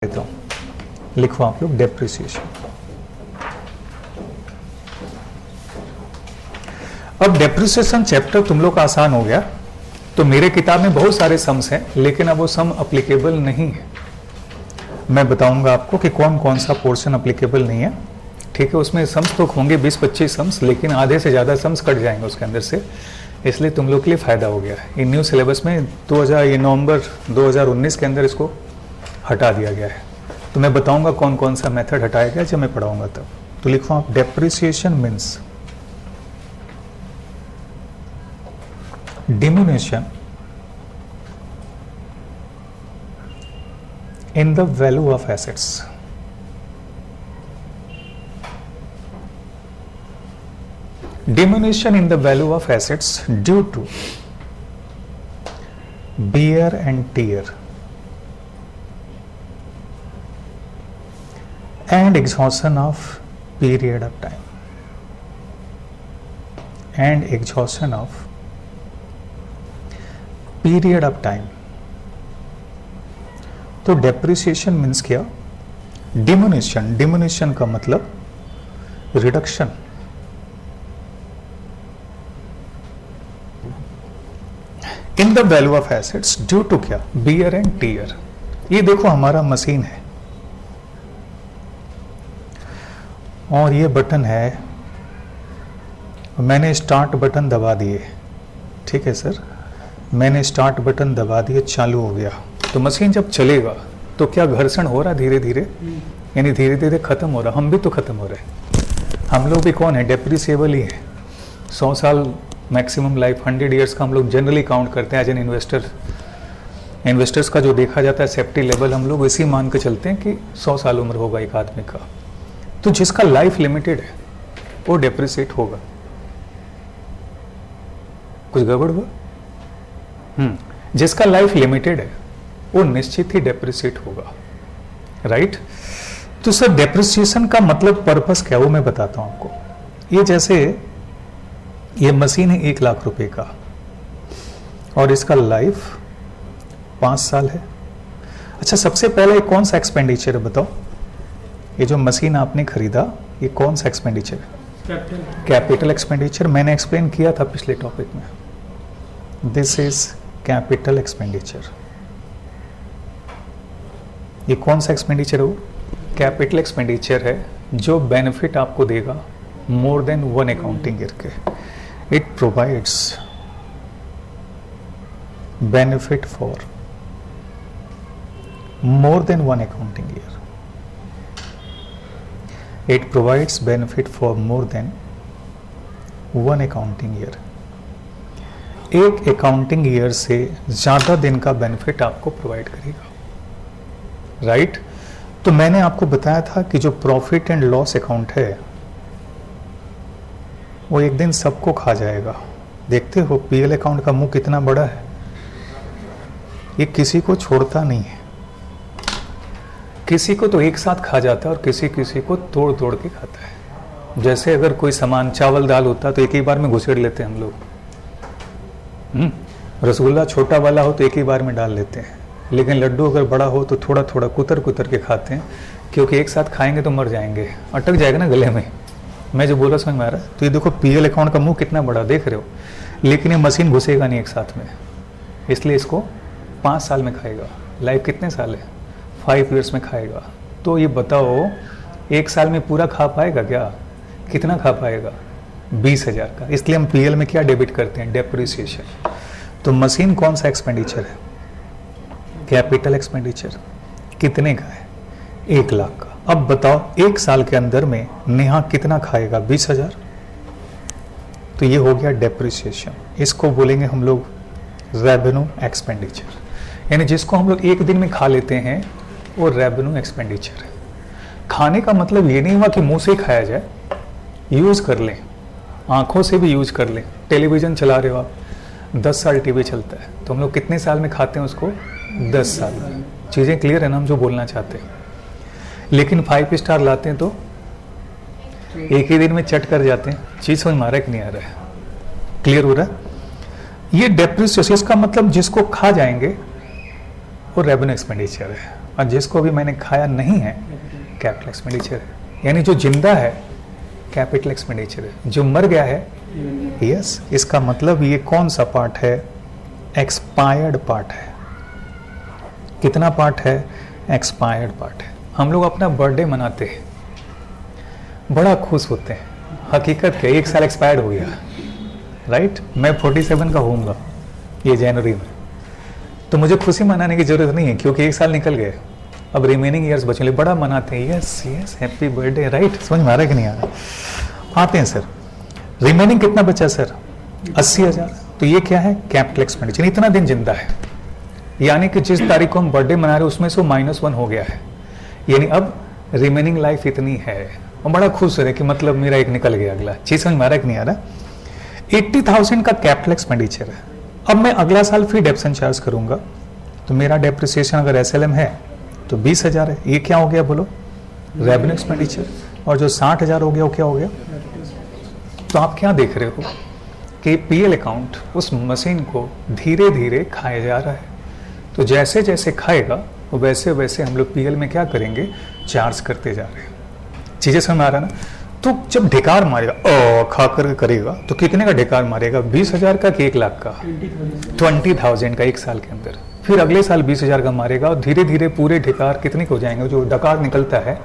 देता हूं, लिखो आप लोग डेप्रिसिएशन। अब डेप्रिसिएशन चैप्टर तुम लोग का आसान हो गया। तो मेरे किताब में बहुत सारे सम्स हैं, लेकिन अब वो सम अप्लीकेबल नहीं है। मैं बताऊंगा आपको कि कौन कौन सा पोर्शन अप्लीकेबल नहीं है। ठीक है, उसमें सम्स तो होंगे 20-25 सम्स, लेकिन आधे से ज़्यादा सम्स कट जाएंगे उसके अंदर से। इसलिए तुम लोग के लिए फ़ायदा हो गया। इन न्यू सिलेबस में नवंबर 2019 के अंदर इसको हटा दिया गया है। तो मैं बताऊंगा कौन कौन सा मेथड हटाया गया जब मैं पढ़ाऊंगा तब। तो लिखो आप, depreciation means diminution in the value of assets. Diminution in the value of assets due to wear and tear and exhaustion of period of time and exhaustion of period of time. तो depreciation means क्या? Diminution. Diminution का मतलब reduction. In the value of assets due to क्या? Wear and tear. ये देखो हमारा machine है और ये बटन है, मैंने स्टार्ट बटन दबा दिए। ठीक है सर, मैंने स्टार्ट बटन दबा दिए, चालू हो गया। तो मशीन जब चलेगा तो क्या घर्षण हो रहा धीरे धीरे, यानी धीरे धीरे खत्म हो रहा। हम भी तो खत्म हो रहे। हम लोग भी कौन है? डेप्रिसिएबल ही है। 100 साल मैक्सिमम लाइफ, 100 ईयर्स का हम लोग जनरली काउंट करते हैं एज एन इन्वेस्टर। इन्वेस्टर्स का जो देखा जाता है सेफ्टी लेवल, हम लोग इसी मान के चलते हैं कि 100 साल उम्र होगा एक आदमी का। तो जिसका लाइफ लिमिटेड है वो डेप्रिसिएट होगा। कुछ गड़बड़ हुआ? जिसका लाइफ लिमिटेड है वो निश्चित ही डेप्रिसिएट होगा, राइट? तो सर डेप्रिसिएशन का मतलब पर्पस क्या, वो मैं बताता हूं आपको। ये जैसे ये मशीन है 1 लाख रुपए का और इसका लाइफ 5 साल है। अच्छा, सबसे पहले कौन सा एक्सपेंडिचर है बताओ? ये जो मशीन आपने खरीदा, ये कौन सा एक्सपेंडिचर है? Capital expenditure. मैंने एक्सप्लेन किया था पिछले टॉपिक में। This is capital expenditure. ये कौन सा एक्सपेंडिचर है? वो कैपिटल एक्सपेंडिचर है जो बेनिफिट आपको देगा मोर देन 1 अकाउंटिंग ईयर के। It provides benefit for more than 1 accounting year. It provides benefit for more than 1 accounting year. एक अकाउंटिंग ईयर से ज़्यादा दिन का बेनिफिट आपको प्रोवाइड करेगा, राइट? तो मैंने आपको बताया था कि जो प्रॉफिट एंड लॉस अकाउंट है वो एक दिन सबको खा जाएगा। देखते हो पीएल अकाउंट का मुंह कितना बड़ा है, ये किसी को छोड़ता नहीं है। किसी को तो एक साथ खा जाता है और किसी किसी को तोड़ तोड़ के खाता है। जैसे अगर कोई सामान चावल दाल होता तो एक ही बार में घुसेड़ लेते हैं हम लोग। रसगुल्ला छोटा वाला हो तो एक ही बार में डाल लेते हैं, लेकिन लड्डू अगर बड़ा हो तो थोड़ा थोड़ा कुतर कुतर के खाते हैं, क्योंकि एक साथ खाएंगे तो मर जाएंगे, अटक जाएगा ना गले में। मैं जो बोला समझ में आ रहा है? तो ये देखो पीएल अकाउंट का मुंह कितना बड़ा देख रहे हो, लेकिन ये मशीन घुसेगा नहीं एक साथ में, इसलिए इसको 5 साल में खाएगा। लाइफ कितने साल है? 5 ईयर्स में खाएगा। तो ये बताओ 1 साल में पूरा खा पाएगा क्या? कितना खा पाएगा? 20,000 का। इसलिए हम पीएल में क्या डेबिट करते हैं? डेप्रिसिएशन। तो मशीन कौन सा एक्सपेंडिचर है? Capital expenditure. कितने का है? 1 लाख का। अब बताओ 1 साल के अंदर में नेहा कितना खाएगा? 20,000। तो ये हो गया डेप्रिसिएशन। इसको बोलेंगे हम लोग रेवेन्यू एक्सपेंडिचर, यानी जिसको हम लोग एक दिन में खा लेते हैं वो रेवेन्यू एक्सपेंडिचर है। खाने का मतलब ये नहीं हुआ कि मुंह से खाया जाए, यूज कर लें, आंखों से भी यूज कर लें। टेलीविजन चला रहे हो आप, 10 साल टीवी चलता है, तो हम लोग कितने साल में खाते हैं उसको? 10 साल। चीज़ें क्लियर है ना हम जो बोलना चाहते हैं? लेकिन 5 स्टार लाते हैं तो एक ही दिन में चट कर जाते हैं। चीज़ समझ में आ रहा है कि नहीं आ रहा है? क्लियर हो रहा है? ये डेप्रिसिएशन का मतलब जिसको खा जाएंगे वो रेवेन्यू एक्सपेंडिचर है। और जिसको भी मैंने खाया नहीं है कैपिटल एक्सपेंडिचर है। यानी जो जिंदा है कैपिटल एक्सपेंडिचर है, जो मर गया है यस इसका मतलब ये कौन सा पार्ट है? एक्सपायर्ड पार्ट है। कितना पार्ट है? एक्सपायर्ड पार्ट है। हम लोग अपना बर्थडे मनाते हैं, बड़ा खुश होते हैं, हकीकत क्या 1 साल एक्सपायर्ड हो गया, राइट? मैं 47 का होऊंगा ये जनवरी में, तो मुझे खुशी मनाने की जरूरत नहीं है क्योंकि 1 साल निकल गए, अब रिमेनिंग ईयर्स बचे, बड़ा मनाते हैं, yes yes happy birthday, right? समझ में आ रहा है कि नहीं आ रहा? आते हैं सर, रिमेनिंग कितना बचा सर? 80,000। तो ये क्या है? Capital expenditure. इतना दिन जिंदा है, यानी कि जिस तारीख को हम बर्थडे मना रहे हैं उसमें से -1 हो गया है, यानी अब रिमेनिंग लाइफ इतनी है। और बड़ा खुश है कि मतलब मेरा एक निकल गया अगला। चीज समझ में आ रहा है कि नहीं आ रहा? 80,000 का कैपिटल एक्सपेंडिचर है। अब मैं अगला साल फिर डेप्सन चार्ज करूंगा, तो मेरा डेप्रिसिएशन अगर SLM है तो 20,000 है। ये क्या हो गया बोलो? Revenue expenditure. और जो 60,000 हो गया वो क्या हो गया? तो आप क्या देख रहे हो कि PL अकाउंट उस मशीन को धीरे धीरे खाया जा रहा है। तो जैसे जैसे खाएगा वैसे वैसे हम लोग PL में क्या करेंगे? चार्ज करते जा रहे हैं। चीजें समझ में आ रहा ना? तो जब ढिकार मारेगा खा कर करेगा तो कितने का ढिकार मारेगा? 20,000 का कि 1 लाख का? 20,000 का 1 साल के अंदर। फिर अगले साल 20,000 का मारेगा और धीरे धीरे पूरे ढिकार कितने को जाएंगे? जो डकार निकलता है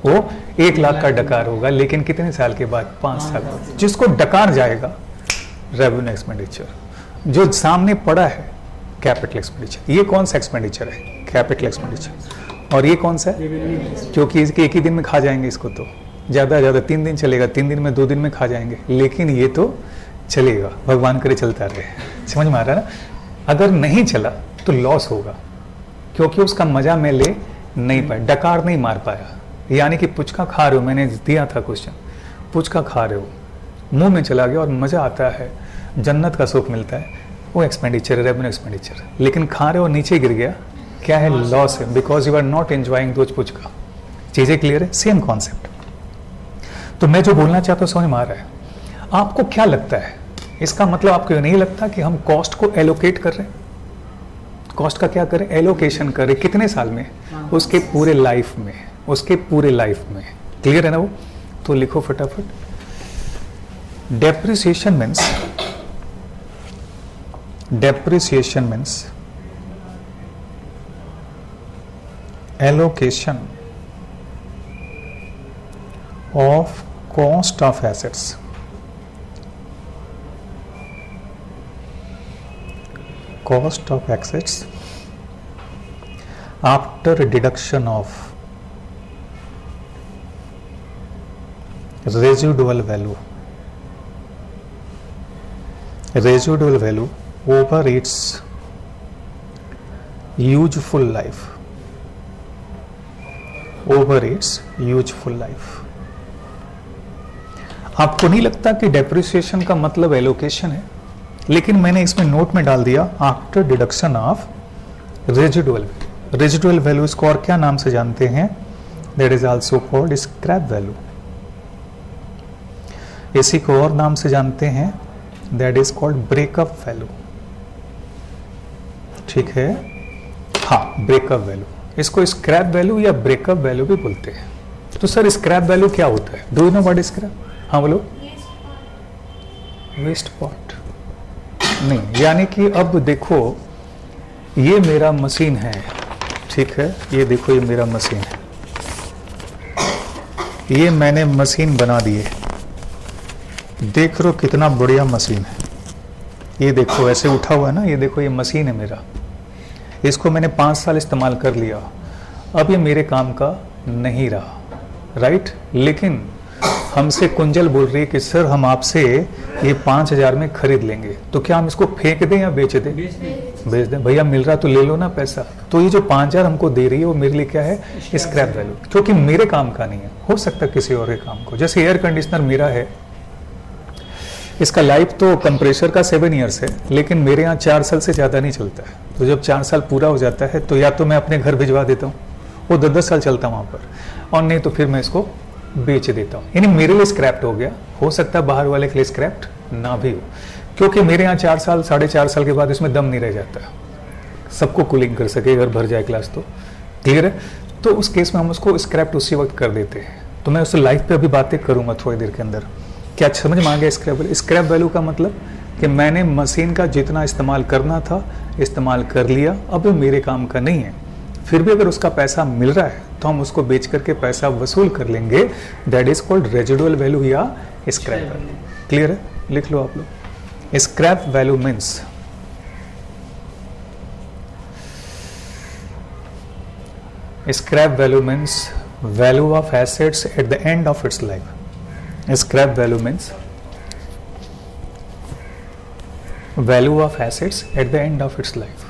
वो 1 लाख का डकार होगा, लेकिन कितने साल के बाद? 5 साल बाद। जिसको डकार जाएगा रेवेन्यू एक्सपेंडिचर, जो सामने पड़ा है कैपिटल एक्सपेंडिचर। ये कौन सा एक्सपेंडिचर है? Capital expenditure. और ये कौन सा है? क्योंकि इसके एक ही दिन में खा जाएंगे इसको, तो ज़्यादा से ज़्यादा 3 दिन चलेगा, 3 दिन में 2 दिन में खा जाएंगे, लेकिन ये तो चलेगा, भगवान करे चलता रहे। समझ में आ रहा है ना? अगर नहीं चला तो लॉस होगा, क्योंकि उसका मजा मैं ले नहीं पाया, डकार नहीं मार पाया। यानी कि पुचका खा रहे हो, मैंने दिया था क्वेश्चन, पुचका खा रहे हो, मुंह में चला गया और मजा आता है, जन्नत का सुख मिलता है, वो एक्सपेंडिचर है, रेवेन्यू एक्सपेंडिचर। लेकिन खा रहे हो नीचे गिर गया, क्या है? लॉस है, because you are not enjoying those puchka. चीजें क्लियर है? Same concept. तो मैं जो बोलना चाहता हूँ समझ में आ रहा है? आपको क्या लगता है? इसका मतलब आपको ये नहीं लगता कि हम कॉस्ट को एलोकेट कर रहे हैं? कॉस्ट का क्या करें? एलोकेशन करें। कितने साल में? उसके पूरे लाइफ में, उसके पूरे लाइफ में। क्लियर है ना वो? तो लिखो फटाफट। Depreciation means allocation of cost of assets, cost of assets after deduction of residual value over its useful life, over it's useful life. आपको नहीं लगता कि डेप्रिसिएशन का मतलब एलोकेशन है? लेकिन मैंने इसमें नोट में डाल दिया after deduction of residual value. इसको और क्या नाम से जानते हैं? That is also called scrap value. इसी को और नाम से जानते हैं, that is called breakup value. ठीक है, हाँ, ब्रेकअप वैल्यू। इसको स्क्रैप वैल्यू या ब्रेकअप वैल्यू भी बोलते हैं। तो सर स्क्रैप वैल्यू क्या होता है? Do you know what is scrap? हाँ बोलो। वेस्ट पार्ट नहीं, यानी कि अब देखो ये मेरा मशीन है, ठीक है, ये देखो ये मेरा मशीन है, ये मैंने मशीन बना दी है, देख लो कितना बढ़िया मशीन है। ये देखो ऐसे उठा हुआ है ना, ये देखो ये मशीन है मेरा, इसको मैंने 5 साल इस्तेमाल कर लिया, अब ये मेरे काम का नहीं रहा, राइट। लेकिन हमसे कुंजल बोल रही है कि सर हम आपसे ये 5,000 में खरीद लेंगे, तो क्या हम इसको फेंक दें या बेच दें? बेच दें। भैया मिल रहा तो ले लो ना पैसा। तो ये जो 5,000 हमको दे रही है वो मेरे लिए क्या है? स्क्रैप वैल्यू, क्योंकि मेरे काम का नहीं है, हो सकता किसी और के काम को। जैसे एयर कंडीशनर मेरा है, इसका लाइफ तो कंप्रेसर का 7 ईयर्स है, लेकिन मेरे यहाँ 4 साल से ज़्यादा नहीं चलता है। तो जब 4 साल पूरा हो जाता है तो या तो मैं अपने घर भिजवा देता हूँ, वो 10-10 साल चलता वहाँ पर, और नहीं तो फिर मैं इसको बेच देता हूँ। यानी मेरे लिए स्क्रैप्ड हो गया, हो सकता है बाहर वाले के लिए स्क्रैप्ड ना भी हो, क्योंकि मेरे यहाँ 4 साल 4.5 साल के बाद इसमें दम नहीं रह जाता, सबको कूलिंग कर सके अगर भर जाए ग्लास तो। क्लियर है? तो उस केस में हम उसको स्क्रैप उसी वक्त कर देते हैं। तो मैं उससे लाइफ पे अभी बातें करूंगा थोड़ी देर के अंदर। क्या समझ में आ गया स्क्रैप? स्क्रैप वैल्यू का मतलब कि मैंने मशीन का जितना इस्तेमाल करना था इस्तेमाल कर लिया, अब वो मेरे काम का नहीं है। फिर भी अगर उसका पैसा मिल रहा है तो हम उसको बेच करके पैसा वसूल कर लेंगे। That is called residual value या स्क्रैप वैल्यू। क्लियर है? लिख लो आप लोग। Scrap value means scrap value means value of assets at the end of its life. Scrap value means value of assets at the end of its life.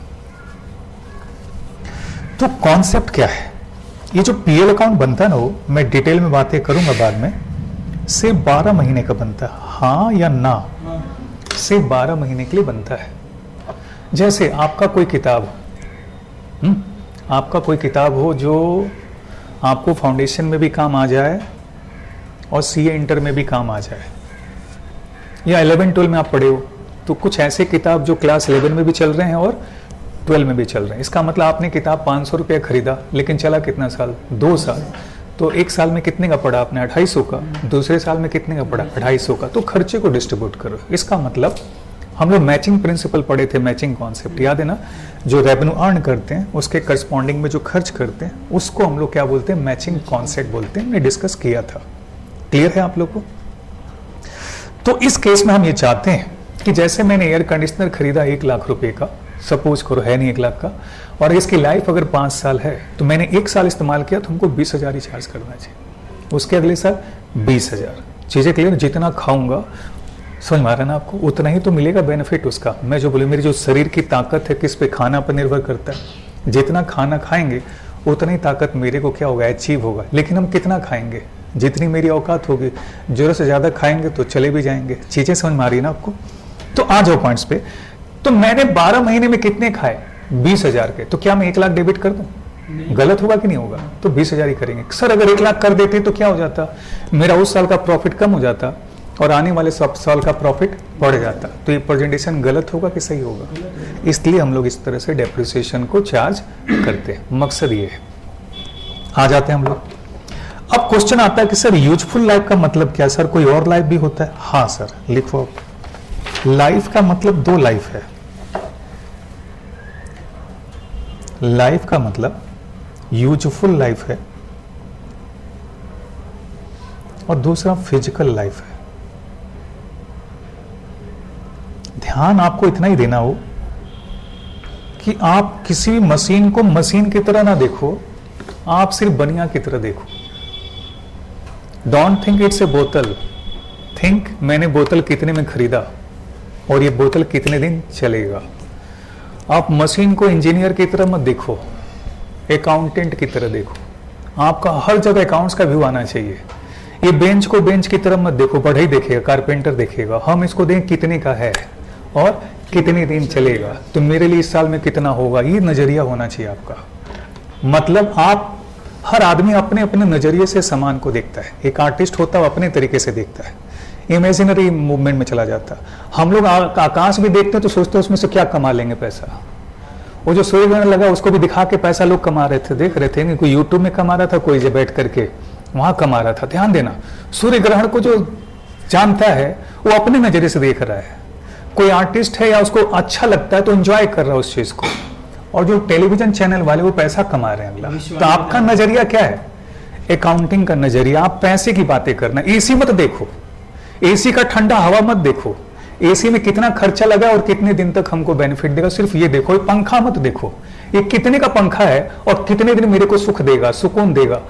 तो concept क्या है? ये जो पीएल अकाउंट बनता है ना, वो मैं डिटेल में बातें करूंगा बाद में, से 12 महीने का बनता है। हाँ या ना? से 12 महीने के लिए बनता है। जैसे आपका कोई किताब आपका कोई किताब हो जो आपको फाउंडेशन में भी काम आ जाए और सीए इंटर में भी काम आ जाए, या 11-12 में आप पढ़े हो, तो कुछ ऐसे किताब जो क्लास 11 में भी चल रहे हैं और 12 में भी चल रहे हैं। इसका मतलब आपने किताब 500 रुपये खरीदा, लेकिन चला कितना साल? 2 साल। तो एक साल में कितने का पड़ा आपने? 250 का। दूसरे साल में कितने का पड़ा? 250 का। तो खर्चे को डिस्ट्रीब्यूट करो। इसका मतलब हम लोग मैचिंग प्रिंसिपल पढ़े थे, मैचिंग कॉन्सेप्ट याद है ना? जो रेवेन्यू अर्न करते हैं उसके करस्पॉन्डिंग में जो खर्च करते हैं उसको हम लोग क्या बोलते हैं? मैचिंग कॉन्सेप्ट बोलते हैं। हमने डिस्कस किया था। क्लियर है आप लोग को? तो इस केस में हम ये चाहते हैं कि जैसे मैंने एयर कंडीशनर खरीदा 1 लाख रुपए का, सपोज करो है नहीं 1 लाख का, और इसकी लाइफ अगर 5 साल है तो मैंने 1 साल इस्तेमाल किया तो हमको 20,000 ही चार्ज करना चाहिए। उसके अगले साल 20,000। चीजें क्लियर? जितना खाऊंगा, समझ में आ रहा है ना आपको, उतना ही तो मिलेगा बेनिफिट उसका। मैं जो बोले मेरी जो शरीर की ताकत है किस पे? खाना पर निर्भर करता है। जितना खाना खाएंगे उतना ही ताकत मेरे को क्या होगा? अचीव होगा। लेकिन हम कितना खाएंगे? जितनी मेरी औकात होगी। जरूरत से ज्यादा खाएंगे तो चले भी जाएंगे। चीजें समझ में आ रही है ना आपको? तो आ जाओ पॉइंट्स पे। तो मैंने 12 महीने में कितने खाए? 20,000 के। तो क्या मैं 1 लाख डेबिट कर दूं? गलत होगा कि नहीं होगा? तो 20,000 ही करेंगे। सर अगर 1 लाख कर देते तो क्या हो जाता? मेरा उस साल का प्रॉफिट कम हो जाता और आने वाले साल का प्रॉफिट बढ़ जाता। तो ये प्रेजेंटेशन गलत होगा कि सही होगा? इसलिए हम लोग इस तरह से डेप्रिसिएशन को चार्ज करते हैं। मकसद ये है। आ जाते हैं हम लोग। अब क्वेश्चन आता है कि सर यूजफुल लाइफ का मतलब क्या? सर कोई और लाइफ भी होता है? हाँ सर, लिखो। लाइफ का मतलब 2 लाइफ है। लाइफ का मतलब यूजफुल लाइफ है और दूसरा फिजिकल लाइफ है। ध्यान आपको इतना ही देना हो कि आप किसी भी मशीन को मशीन की तरह ना देखो, आप सिर्फ बनिया की तरह देखो। डोंट थिंक इट्स ए बोतल, थिंक मैंने बोतल कितने में खरीदा और ये बोतल कितने दिन चलेगा। आप मशीन को इंजीनियर की तरह मत देखो, अकाउंटेंट की तरह देखो। आपका हर जगह अकाउंट्स का व्यू आना चाहिए। ये बेंच को बेंच की तरह मत देखो, बढ़ई देखेगा, कारपेंटर देखेगा। हम इसको देख कितने का है और कितने दिन चलेगा, तो मेरे लिए इस साल में कितना होगा, ये नजरिया होना चाहिए आपका। मतलब आप हर आदमी अपने अपने नजरिए से सामान को देखता है। एक आर्टिस्ट होता है, अपने तरीके से देखता है, इमेजिनरी मूवमेंट में चला जाता है। हम लोग आकाश भी देखते हैं तो सोचते हैं उसमें से क्या कमा लेंगे पैसा। वो जो सूर्य ग्रहण लगा उसको भी दिखा के पैसा लोग कमा रहे थे, देख रहे थे। कोई यूट्यूब में कमा रहा था, कोई जो बैठ करके वहां कमा रहा था। ध्यान देना, सूर्य ग्रहण को जो जानता है वो अपने नजरिए से देख रहा है। कोई आर्टिस्ट है या उसको अच्छा लगता है तो एंजॉय कर रहा है उस चीज को। और जो टेलीविजन चैनल वाले वो पैसा कमा रहे हैं अगला। तो आपका नजरिया क्या है? अकाउंटिंग का नजरिया। आप पैसे की बातें करना। एसी मत देखो, एसी का ठंडा हवा मत देखो, एसी में कितना खर्चा लगा और कितने दिन तक हमको बेनिफिट देगा, सिर्फ ये देखो। पंखा मत देखो, ये कितने का पंखा है और कितने दिन मेरे को सुख देगा, सुकून देगा,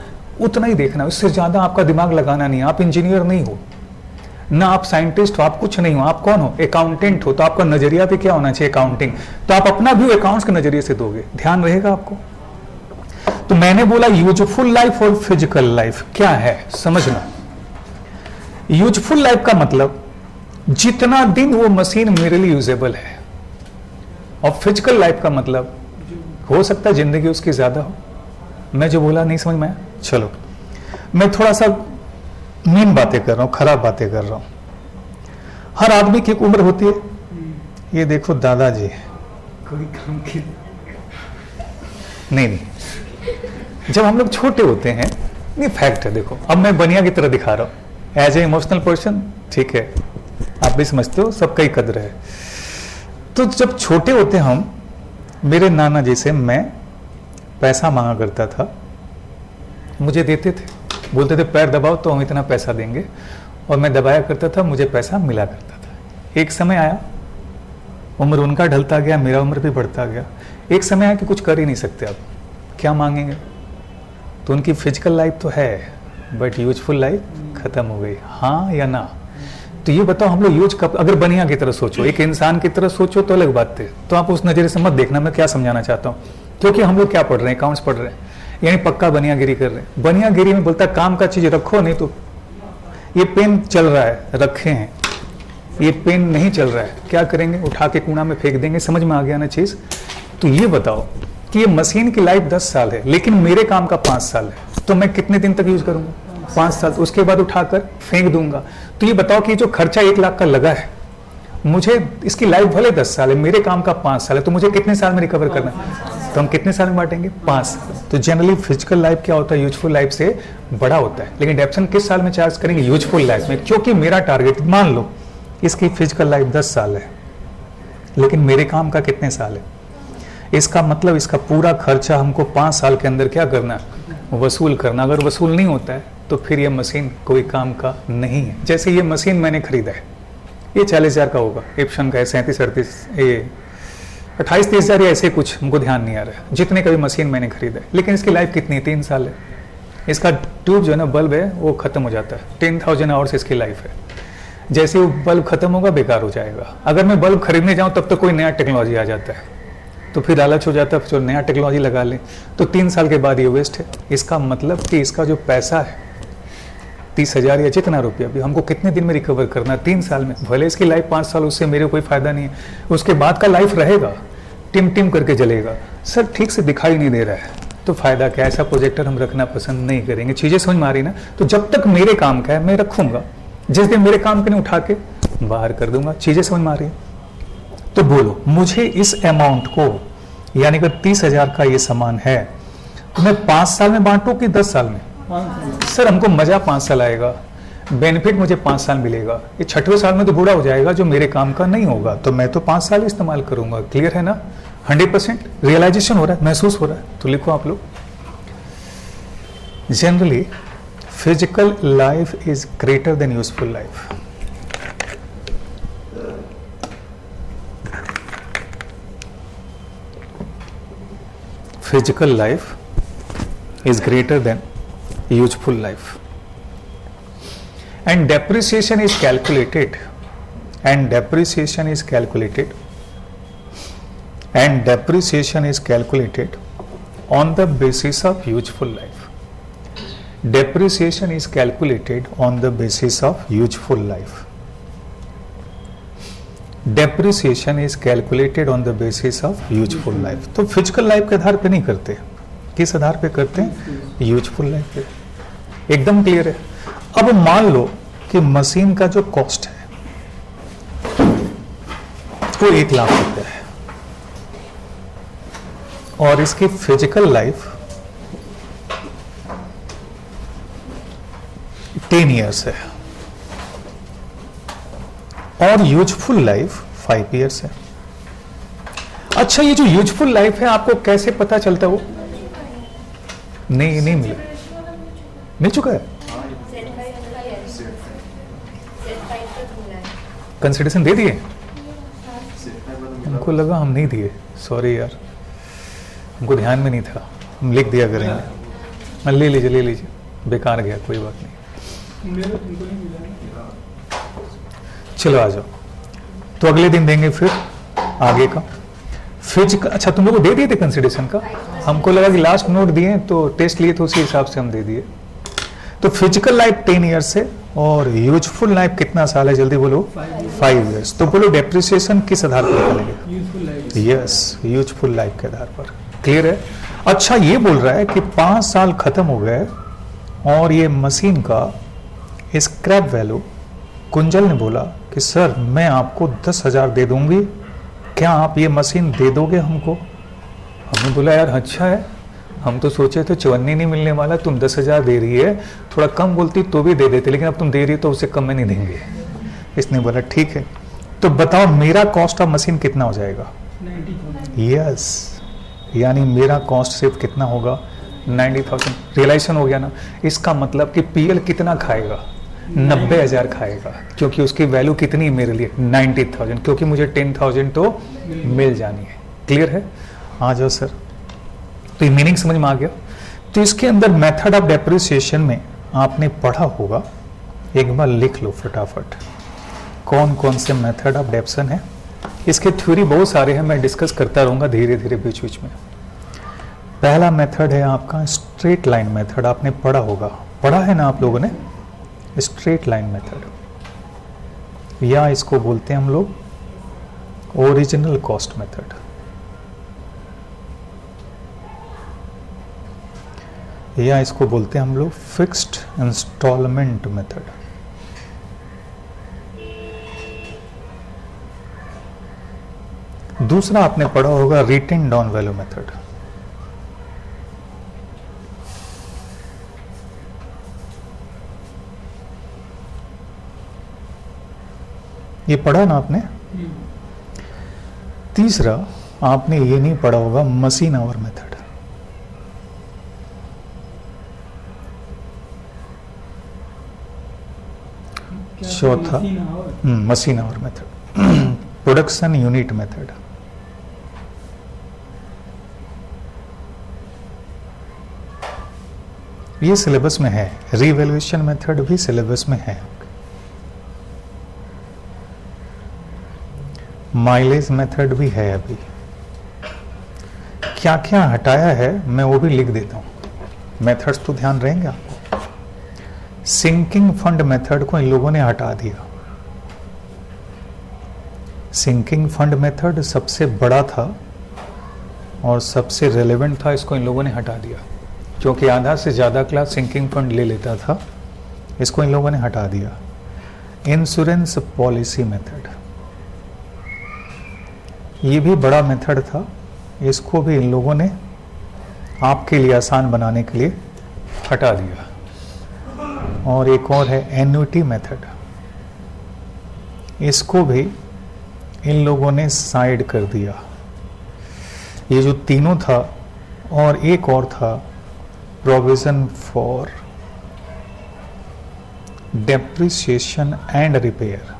उतना ही देखना। उससे ज्यादा आपका दिमाग लगाना नहीं। आप इंजीनियर नहीं हो ना, आप साइंटिस्ट हो, आप कुछ नहीं हो। आप कौन हो? अकाउंटेंट हो। तो आपका नजरिया भी क्या होना चाहिए? अकाउंटिंग। तो आप अपना व्यू अकाउंट्स के नजरिए से दोगे, ध्यान रहेगा आपको। तो मैंने बोला यूजफुल लाइफ और फिजिकल लाइफ क्या है समझना। यूजफुल लाइफ का मतलब जितना दिन वो मशीन मेरे लिए यूजेबल है, और फिजिकल लाइफ का मतलब हो सकता है जिंदगी उसकी ज्यादा हो। मैं जो बोला नहीं समझ में आया? चलो मैं थोड़ा सा मीन बातें कर रहा हूं, खराब बातें कर रहा हूं। हर आदमी की एक उम्र होती है। ये देखो दादाजी कोई काम की नहीं जब हम लोग छोटे होते हैं, ये फैक्ट है। देखो अब मैं बनिया की तरह दिखा रहा हूँ एज ए इमोशनल पर्सन, ठीक है, आप भी समझते हो सबका ही कदर है। तो जब छोटे होते हम, मेरे नाना जी से मैं पैसा मांगा करता था, मुझे देते थे, बोलते थे पैर दबाओ तो हम इतना पैसा देंगे, और मैं दबाया करता था, मुझे पैसा मिला करता था। एक समय आया, उम्र उनका ढलता गया, मेरा उम्र भी बढ़ता गया, एक समय आया कि कुछ कर ही नहीं सकते, अब क्या मांगेंगे। तो उनकी फिजिकल लाइफ तो है, बट यूजफुल लाइफ खत्म हो गई, हाँ या ना। तो ये बताओ हम लोग यूज कब, अगर बनिया की तरह सोचो, एक इंसान की तरह सोचो तो अलग बात है, तो आप उस नजरिए से मत देखना मैं क्या समझाना चाहता हूँ। क्योंकि हम लोग क्या पढ़ रहे हैं, अकाउंट्स पढ़ रहे हैं, यानी पक्का बनियागिरी कर रहे हैं। बनियागिरी में बोलता है काम का चीज रखो, नहीं तो ये पेन चल रहा है, रखे हैं, ये पेन नहीं चल रहा है, क्या करेंगे, उठा के कूड़ा में फेंक देंगे। समझ में आ गया ना चीज। तो ये बताओ कि ये मशीन की लाइफ 10 साल है, लेकिन मेरे काम का 5 साल है, तो मैं कितने दिन तक यूज करूंगा, 5 साल, उसके बाद उठाकर फेंक दूंगा। तो ये बताओ कि जो खर्चा 1 लाख का लगा है, मुझे इसकी लाइफ भले 10 साल है, मेरे काम का 5 साल है, तो मुझे कितने साल में रिकवर करना है, तो हम कितने साल में बांटेंगे, 5 साल। तो जनरली फिजिकल लाइफ क्या होता है, यूजफुल लाइफ से बड़ा होता है, लेकिन डेप्सन किस साल में चार्ज करेंगे, यूजफुल लाइफ में। क्योंकि मेरा टारगेट, मान लो इसकी फिजिकल लाइफ 10 साल है, लेकिन मेरे काम का कितने साल है, इसका मतलब इसका पूरा खर्चा हमको 5 साल के अंदर क्या करना है, वसूल करना। अगर वसूल नहीं होता है तो फिर ये मशीन कोई काम का नहीं है। जैसे ये मशीन मैंने खरीदा है, ये 40,000 का होगा, एप्सन का है 37-38, ये 28-30,000 या ऐसे कुछ, हमको ध्यान नहीं आ रहा है, जितने का भी मशीन मैंने खरीदा है। लेकिन इसकी लाइफ कितनी है, 3 साल है। इसका ट्यूब जो है ना, बल्ब है, वो खत्म हो जाता है, 10,000 आवर्स इसकी लाइफ है। जैसे वो बल्ब खत्म होगा, बेकार हो जाएगा। अगर मैं बल्ब खरीदने जाऊँ तब तो कोई नया टेक्नोलॉजी आ जाता है, तो फिर लालच हो जाता है, जो नया टेक्नोलॉजी लगा लें, तो 3 साल के बाद ये वेस्ट है। इसका मतलब कि इसका जो पैसा है 30,000 या जितना रुपया भी, हमको कितने दिन में रिकवर करना है, 3 साल में। भले इसकी लाइफ 5 साल, उससे मेरे कोई फायदा नहीं है, उसके बाद का लाइफ रहेगा, टिम टिम करके जलेगा। सर ठीक से दिखाई नहीं दे रहा है, तो फायदा क्या, ऐसा प्रोजेक्टर हम रखना पसंद नहीं करेंगे। चीजें समझ में आ रही ना। तो जब तक मेरे काम का है मैं रखूंगा, जिस दिन मेरे काम के नहीं उठा के बाहर कर दूंगा। चीजें समझ में आ रही है। तो बोलो मुझे इस अमाउंट को, यानी कि 30,000 का ये सामान है, तो मैं 5 साल में बांटू कि 10 साल में। सर हमको मजा 5 साल आएगा, बेनिफिट मुझे 5 साल मिलेगा, ये 6वें साल में तो बूढ़ा हो जाएगा जो मेरे काम का नहीं होगा, तो मैं तो 5 साल इस्तेमाल करूंगा। क्लियर है ना, 100% रियलाइजेशन हो रहा है, महसूस हो रहा है। तो लिखो आप लोग, generally physical life is greater than useful life. Physical life is greater than useful life, and depreciation is calculated, and depreciation is calculated, and depreciation is calculated on the basis of useful life. Depreciation is calculated on the basis of useful life. Depreciation is calculated on the basis of useful life. तो physical life के आधार पे नहीं करते, किस आधार पे करते हैं, useful life पे। एकदम क्लियर है। अब मान लो कि मशीन का जो कॉस्ट है वो 1 लाख रुपया है, और इसकी फिजिकल लाइफ 10 ईयर्स है, और यूजफुल लाइफ 5 ईयर्स है। अच्छा ये जो यूजफुल लाइफ है आपको कैसे पता चलता है, वो नहीं मिला, मिल चुका है, कंसिडरेशन दे दिए, हमको लगा हम नहीं दिए, सॉरी यार, हमको ध्यान में नहीं था, हम लिख दिया करेंगे। ले लीजिए, बेकार गया, कोई बात नहीं। चलो आ जाओ, तो अगले दिन देंगे फिर आगे का फिजिकल। अच्छा तुम लोग को दे दिए थे कंसिडरेशन का, हमको लगा कि लास्ट नोट दिए तो टेस्ट लिए तो उसी हिसाब से हम दे दिए। तो फिजिकल लाइफ 10 ईयर्स है, और यूजफुल लाइफ कितना साल है, जल्दी बोलो, 5 ईयर्स। तो बोलो डेप्रिसिएशन किस आधार पर निकालेंगे, यस यूजफुल लाइफ के आधार पर। क्लियर है। अच्छा ये बोल रहा है कि 5 साल खत्म हो गए, और ये मशीन का स्क्रैप वैल्यू, कुंजल ने बोला कि सर मैं आपको 10,000 दे दूंगी, क्या आप ये मशीन दे दोगे हमको। हमने बोला यार अच्छा है, हम तो सोचे थे 54 नहीं मिलने वाला, तुम 10,000 दे रही है, थोड़ा कम बोलती तो भी दे देते, लेकिन अब तुम दे रही है तो उससे कम में नहीं देंगे। इसने बोला ठीक है, तो बताओ मेरा कॉस्ट ऑफ मशीन कितना हो जाएगा? 90,000। यस, यानी मेरा कॉस्ट सिर्फ कितना होगा? 90,000। रियलाइजेशन हो गया ना? इसका मतलब कि पीएल कितना खाएगा? 90,000 खाएगा, क्योंकि उसकी वैल्यू कितनी है मेरे लिए? 90,000, क्योंकि मुझे 10,000 तो मिल जानी है। क्लियर है? आ जाओ सर। तो ये मीनिंग समझ में आ गया? तो इसके अंदर मेथड ऑफ डेप्रिसिएशन में आपने पढ़ा होगा, एक बार लिख लो फटाफट कौन कौन से मेथड ऑफ डेप्सन है। इसके थ्योरी बहुत सारे हैं, मैं डिस्कस करता रहूंगा धीरे धीरे बीच बीच में। पहला मेथड है आपका स्ट्रेट लाइन मेथड, आपने पढ़ा होगा, पढ़ा है ना आप लोगों ने? स्ट्रेट लाइन मेथड, या इसको बोलते हैं हम लोग ओरिजिनल कॉस्ट मेथड। या इसको बोलते हैं हम लोग फिक्स्ड इंस्टॉलमेंट मेथड। दूसरा आपने पढ़ा होगा रिटेन डाउन वैल्यू मेथड। ये पढ़ा ना आपने? तीसरा आपने ये नहीं पढ़ा होगा मशीन आवर मेथड। चौथा machine our method, production unit method. ये सिलेबस में है, रीवैल्यूएशन मेथड भी सिलेबस में है। माइलेज मेथड भी है। अभी क्या क्या हटाया है मैं वो भी लिख देता हूं, मेथड्स तो ध्यान रहेंगे आपको। सिंकिंग फंड मेथड को इन लोगों ने हटा दिया। सिंकिंग फंड मेथड सबसे बड़ा था और सबसे रेलेवेंट था, इसको इन लोगों ने हटा दिया, क्योंकि आधा से ज़्यादा क्लास सिंकिंग फंड ले लेता था, इसको इन लोगों ने हटा दिया। इंश्योरेंस पॉलिसी मेथड, ये भी बड़ा मेथड था, इसको भी इन लोगों ने आपके लिए आसान बनाने के लिए हटा दिया। और एक और है एन्युटी मेथड, इसको भी इन लोगों ने साइड कर दिया। ये जो तीनों था और एक और था provision for depreciation and repair,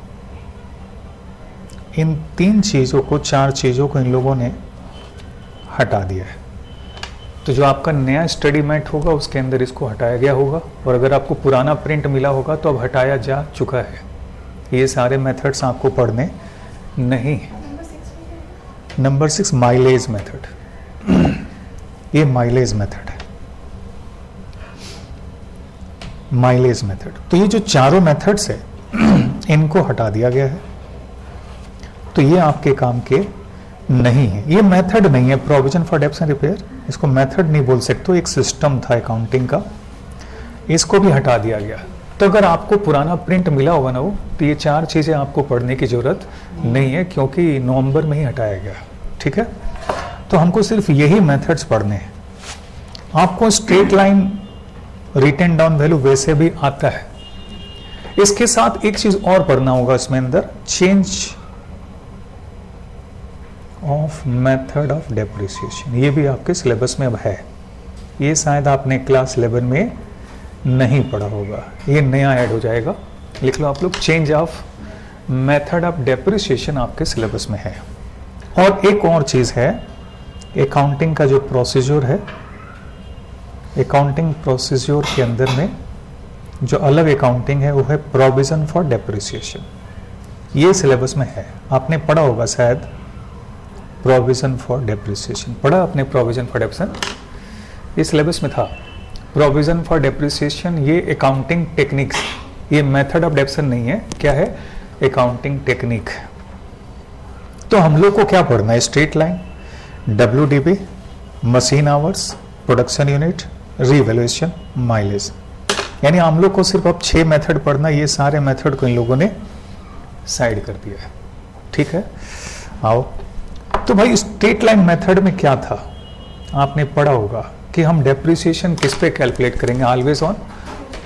इन तीन चीज़ों को, चार चीज़ों को इन लोगों ने हटा दिया है। तो जो आपका नया स्टडी मैट होगा उसके अंदर इसको हटाया गया होगा, और अगर आपको पुराना प्रिंट मिला होगा तो अब हटाया जा चुका है। ये सारे मेथड्स आपको पढ़ने नहीं है। नंबर 6 माइलेज मेथड, ये माइलेज मेथड है, माइलेज मेथड। तो ये जो चारों मेथड्स है इनको हटा दिया गया है, तो ये आपके काम के नहीं है। ये मेथड नहीं है, provision for deps and repair, इसको मेथड नहीं बोल सकते, एक सिस्टम था अकाउंटिंग का, इसको भी हटा दिया गया। तो अगर आपको पुराना प्रिंट मिला होगा ना वो, तो ये चार चीज़ें आपको पढ़ने की ज़रूरत नहीं है, क्योंकि नवंबर में ही हटाया गया। ठीक है, तो हमको सिर्फ यही मेथड्स पढ़ने हैं। आपको straight line written down value वैसे भी आता है, इसके साथ एक चीज़ और पढ़ना होगा इसमें अंदर, change of method of depreciation. ये भी आपके सिलेबस में अब है, ये शायद आपने क्लास 11 में नहीं पढ़ा होगा, ये नया ऐड हो जाएगा। लिख लो आप लोग, change of method of depreciation आपके सिलेबस में है। और एक और चीज़ है, अकाउंटिंग का जो प्रोसीजर है, अकाउंटिंग प्रोसीजर के अंदर में जो अलग अकाउंटिंग है वो है प्रोविजन फॉर डेप्रिसिएशन। ये सिलेबस में है, आपने पढ़ा होगा शायद प्रोविजन फॉर डेप्रिसिएशन, पढ़ा आपने प्रोविजन फॉर डेप्रिसिएशन, ये सिलेबस में था। प्रोविजन फॉर डेप्रिसिएशन ये अकाउंटिंग टेक्निक्स, ये मेथड ऑफ डेप्रिसिएशन नहीं है, क्या है? Accounting technique. तो हम लोग को क्या पढ़ना है? Straight line, WDP, machine hours, production unit, revaluation, mileage. यानी हम लोग को सिर्फ अब 6 मेथड पढ़ना, ये सारे मेथड को इन लोगों ने साइड कर दिया है। ठीक है, आओ। तो भाई स्ट्रेट लाइन मेथड में क्या था आपने पढ़ा होगा, कि हम डेप्रिसिएशन किस पे कैलकुलेट करेंगे, ऑलवेज ऑन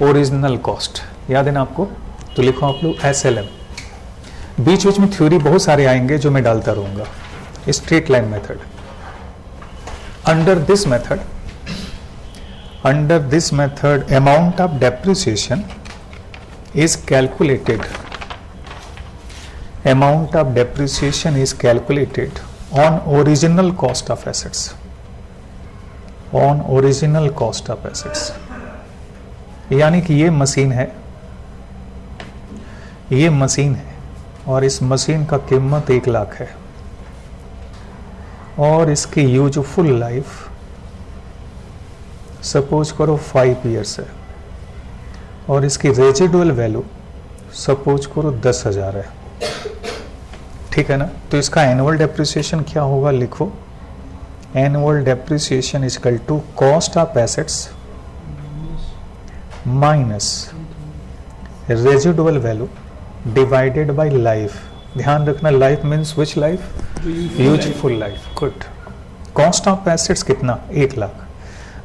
ओरिजिनल कॉस्ट, याद है ना आपको। तो लिखो आप लोग SLM। बीच बीच में थ्योरी बहुत सारे आएंगे जो मैं डालता रहूंगा। Straight line method, under this method amount of depreciation is calculated on original cost of assets, यानी कि ये मशीन है और इस मशीन का कीमत 1 लाख है और इसकी यूजफुल लाइफ सपोज करो 5 ईयर्स है और इसकी रेजिडुअल वैल्यू सपोज करो 10,000 है, ठीक है ना। तो इसका एनुअल डेप्रिसिएशन क्या होगा, लिखो annual depreciation is equal to cost of assets minus residual value divided by life. ध्यान रखना life means which life, useful life. Good. Cost of assets कितना, 1 लाख।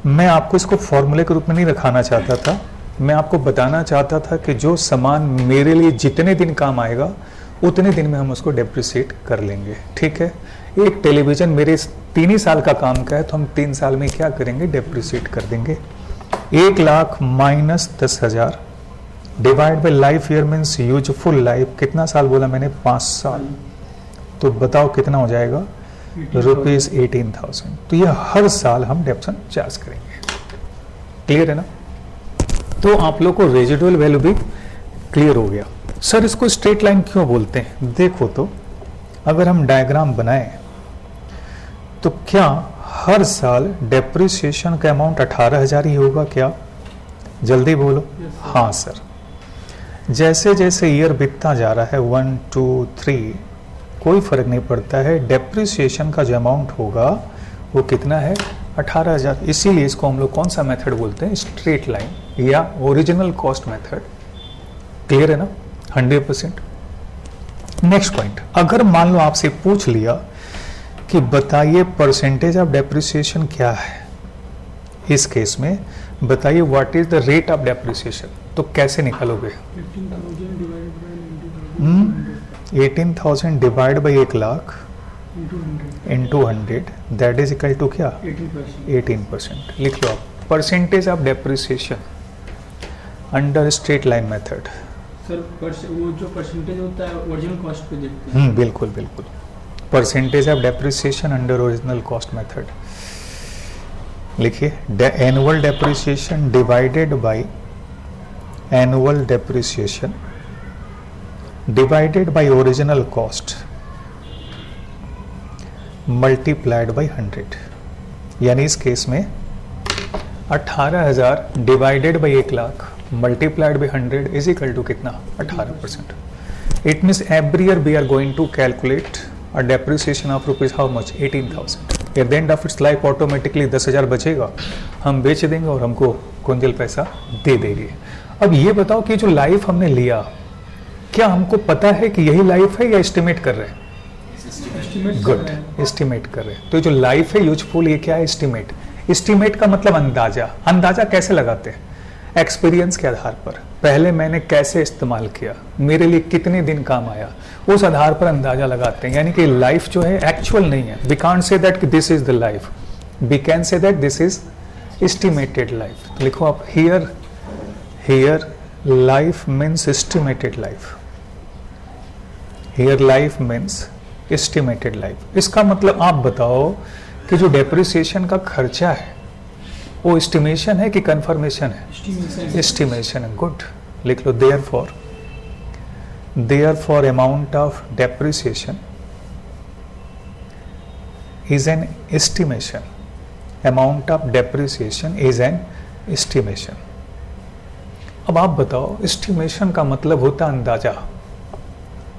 मैं आपको इसको फॉर्मूले के रूप में नहीं रखाना चाहता था, मैं आपको बताना चाहता था कि जो सामान मेरे लिए जितने दिन काम आएगा उतने दिन में हम उसको डेप्रिसिएट कर लेंगे, ठीक है। एक टेलीविजन मेरे 3 ही साल का काम का है तो हम 3 साल में क्या करेंगे, डेप्रिसिएट कर देंगे। 1 lakh minus 10,000 divide by life year means useful life, कितना साल बोला मैंने, 5 साल। तो बताओ कितना हो जाएगा, ₹18,000। तो ये हर साल हम डेप्सन चार्ज करेंगे, क्लियर है ना। तो आप लोग को रेजिडुअल वैल्यू भी क्लियर हो गया। सर इसको स्ट्रेट लाइन क्यों बोलते हैं, देखो तो अगर हम डायग्राम बनाएं तो क्या हर साल डेप्रिसिएशन का अमाउंट 18,000 ही होगा क्या, जल्दी बोलो। हाँ सर, जैसे जैसे ईयर बीतता जा रहा है 1 2 3 कोई फर्क नहीं पड़ता है, डेप्रिसिएशन का जो अमाउंट होगा वो कितना है, 18,000। इसीलिए इसको हम लोग कौन सा मेथड बोलते हैं, स्ट्रेट लाइन या ओरिजिनल कॉस्ट मेथड, क्लियर है ना, 100%। नेक्स्ट पॉइंट, अगर मान लो आपसे पूछ लिया कि बताइए परसेंटेज ऑफ डेप्रिसिएशन क्या है, इस केस में बताइए what is the rate of depreciation, तो कैसे निकालोगे, 18,000 divide by 1 lakh into 100 that is equal to क्या, 18%। लिख लो आप percentage of depreciation under straight line method. Sir वो जो परसेंटेज होता है ओरिजिनल कॉस्ट पे देखते हैं। बिल्कुल बिल्कुल, percentage of depreciation under original cost method. लिखिए annual depreciation divided by annual depreciation divided by original cost multiplied by 100, यानी इस केस में 18,000 divided by 1 lakh multiplied by 100 is equal to कितना, 18%। It means every year we are going to calculate a depreciation of rupees how much, 18,000। At the end of its life automatically 10,000 बचेगा, हम बेच देंगे और हमको कुंजल पैसा दे देगी। अब ये बताओ कि जो लाइफ हमने लिया, क्या हमको पता है कि यही लाइफ है या एस्टिमेट कर रहे हैं, गुड, एस्टिमेट कर रहे हैं। तो जो लाइफ है यूजफुल, ये क्या है, एस्टिमेट। एस्टिमेट का मतलब अंदाजा। अंदाजा कैसे लगाते हैं, एक्सपीरियंस के आधार पर, पहले मैंने कैसे इस्तेमाल किया, मेरे लिए कितने दिन काम आया, उस आधार पर अंदाजा लगाते हैं। यानी कि लाइफ जो है एक्चुअल नहीं है, we can't say that this is the life, we can say that this is estimated life. तो लिखो आप here life means estimated life, here life means estimated life. इसका मतलब आप बताओ कि जो डेप्रिसिएशन का खर्चा है वो एस्टिमेशन है कि कंफर्मेशन है, एस्टिमेशन है, गुड। लिख लो therefore amount of depreciation is an estimation, amount of depreciation is an estimation. अब आप बताओ, एस्टिमेशन का मतलब होता है अंदाजा।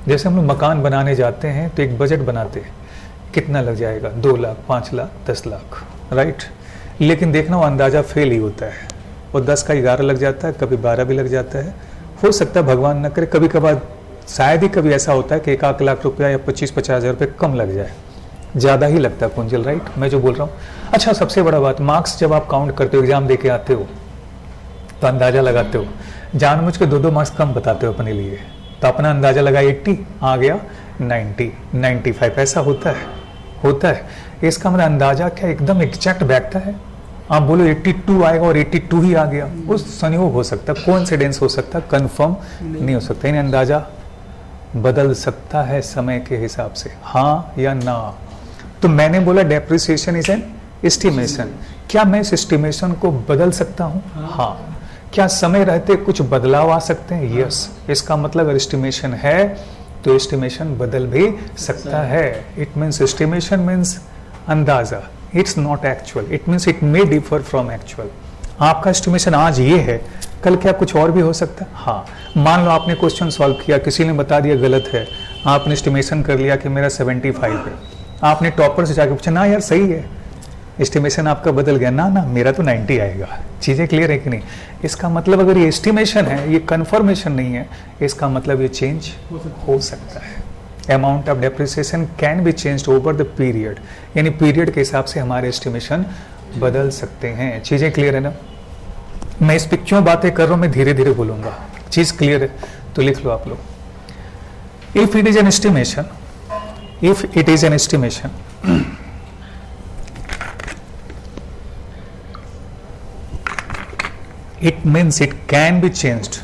जैसे हम लोग मकान बनाने जाते हैं तो एक बजट बनाते हैं, कितना लग जाएगा, 2 लाख, 5 लाख, 10 लाख, राइट। लेकिन देखना वो अंदाजा फेल ही होता है, वो 10 का 11 लग जाता है, कभी 12 भी लग जाता है। हो सकता है भगवान न करे कभी कभार शायद ही कभी ऐसा होता है कि 1 लाख रुपया या 25-50 हज़ार रुपये कम लग जाए, ज़्यादा ही लगता है कुंजल, राइट, मैं जो बोल रहा हूँ। अच्छा, सबसे बड़ा बात, मार्क्स जब आप काउंट करते हो, एग्जाम दे के आते हो तो अंदाज़ा लगाते हो, जानबूझ के 2-2 मार्क्स कम बताते हो अपने लिए, तो अपना अंदाज़ा लगा 80 आ गया 90, 95, ऐसा होता है। इसका मतलब अंदाज़ा क्या एकदम एग्जैक्ट बैठता है? आप बोलो 82 आएगा और 82 ही आ गया, उस संयोग हो सकता है, कोइंसिडेंस हो सकता है, कंफर्म नहीं हो सकता। यानी अंदाज़ा बदल सकता है समय के हिसाब से, हाँ या ना। तो मैंने बोला डेप्रिसिएशन इज एन एस्टिमेशन। क्या मैं इस एस्टिमेशन को बदल सकता हूँ? हाँ। क्या समय रहते कुछ बदलाव आ सकते हैं? यस। इसका मतलब अगर एस्टिमेशन है तो एस्टिमेशन बदल भी सकता है। इट मीन्स एस्टिमेशन मीन्स अंदाजा, it's not actual, it means it may differ from actual. आपका एस्टिमेशन आज ये है, कल क्या कुछ और भी हो सकता है? हाँ। मान लो आपने क्वेश्चन सॉल्व किया, किसी ने बता दिया गलत है, आपने एस्टिमेशन कर लिया कि मेरा 75 है, आपने टॉपर से जाके पूछा ना यार सही है, एस्टिमेशन आपका बदल गया, ना मेरा तो 90 आएगा। चीज़ें क्लियर है कि नहीं? इसका मतलब अगर ये एस्टिमेशन है, ये कंफर्मेशन नहीं है, इसका मतलब ये चेंज हो सकता है। Amount of depreciation can be changed over the period, यानी पीरियड के हिसाब से हमारे एस्टिमेशन बदल सकते हैं। चीज़ें क्लियर है ना? मैं इस पिक क्यों बातें कर रहा हूँ, मैं धीरे धीरे बोलूंगा। चीज़ क्लियर है तो लिख लो आप लोग। If it is an estimation, if it is an estimation, it means it can be changed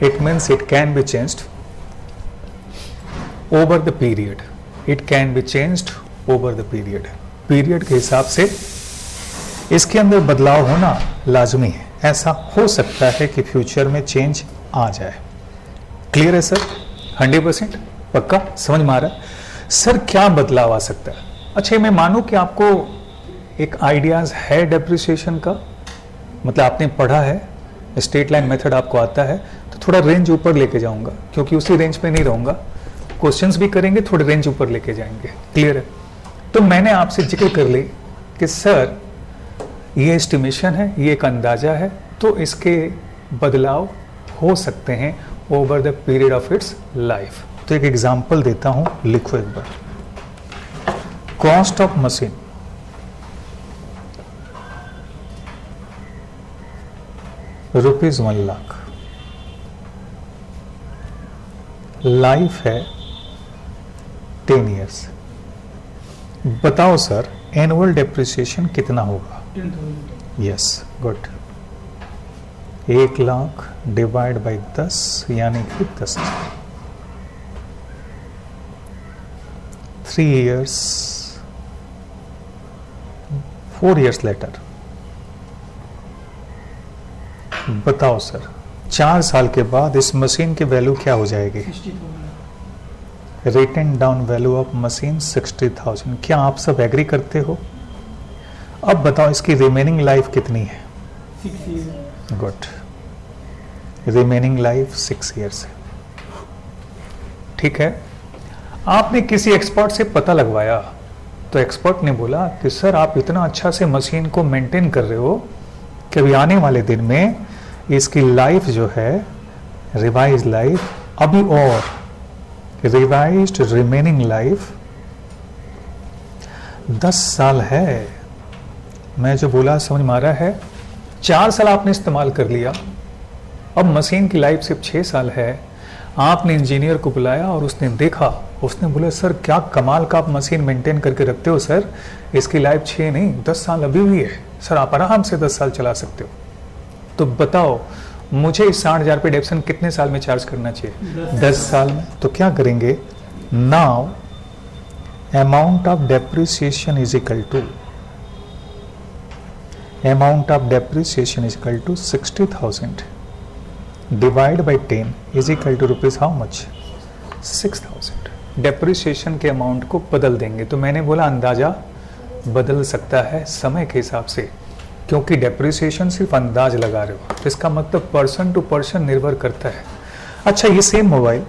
it means it can be changed over the period, it can be changed over the period। Period के हिसाब से इसके अंदर बदलाव होना लाजमी है। ऐसा हो सकता है कि फ्यूचर में चेंज आ जाए। क्लियर है सर? 100% पक्का समझ में आ रहा है? सर क्या बदलाव आ सकता है? अच्छा, मैं मानूं कि आपको एक आइडियाज है डेप्रिसिएशन का, मतलब आपने पढ़ा है, स्ट्रेट लाइन मेथड आपको आता है, तो थोड़ा रेंज ऊपर लेके जाऊंगा, क्योंकि उसी रेंज पे नहीं रहूंगा, क्वेश्चंस भी करेंगे, थोड़े रेंज ऊपर लेके जाएंगे। क्लियर है? तो मैंने आपसे जिक्र कर ली कि सर ये एस्टिमेशन है, ये एक अंदाजा है, तो इसके बदलाव हो सकते हैं over the period of its life. तो एक एग्जांपल देता हूं, लिखो एक बार। Cost of machine ₹1 lakh, life है 10 ईयर्स। बताओ सर एनुअल डेप्रिसिएशन कितना होगा? 10,000। Yes, good. 1 lakh divide by 10 यानी कि 10,000। 3 years, 4 years later, बताओ सर 4 साल के बाद इस मशीन की वैल्यू क्या हो जाएगी? 60,000। Written down value of machine 60,000। क्या आप सब एग्री करते हो? अब बताओ इसकी रिमेनिंग लाइफ कितनी है? 6 years। Good, remaining life 6 years है। ठीक है, आपने किसी एक्सपर्ट से पता लगवाया, तो एक्सपर्ट ने बोला कि सर आप इतना अच्छा से मशीन को मेंटेन कर रहे हो कि अभी आने वाले दिन में इसकी लाइफ जो है, रिवाइज लाइफ, अभी और रिवाइज्ड रिमेनिंग लाइफ 10 साल है। मैं जो बोला समझ में आ रहा है? 4 साल आपने इस्तेमाल कर लिया, अब मशीन की लाइफ सिर्फ 6 साल है। आपने इंजीनियर को बुलाया और उसने देखा, उसने बोला सर क्या कमाल का आप मशीन मेंटेन करके रखते हो सर, इसकी लाइफ 6 नहीं 10 साल अभी भी है सर, आप आराम से 10 साल चला सकते हो। तो बताओ मुझे इस 60,000 पे डेप्सन कितने साल में चार्ज करना चाहिए? 10 साल में। तो क्या करेंगे? Now amount of depreciation is equal to, amount of depreciation is equal to 60,000 divide by 10 is equal to rupees how much? 6,000। Depreciation के अमाउंट को बदल देंगे। तो मैंने बोला अंदाजा बदल सकता है समय के हिसाब से, क्योंकि डेप्रिसिएशन सिर्फ अंदाज लगा रहे हो, तो इसका मतलब पर्सन टू पर्सन निर्भर करता है। अच्छा, ये सेम मोबाइल,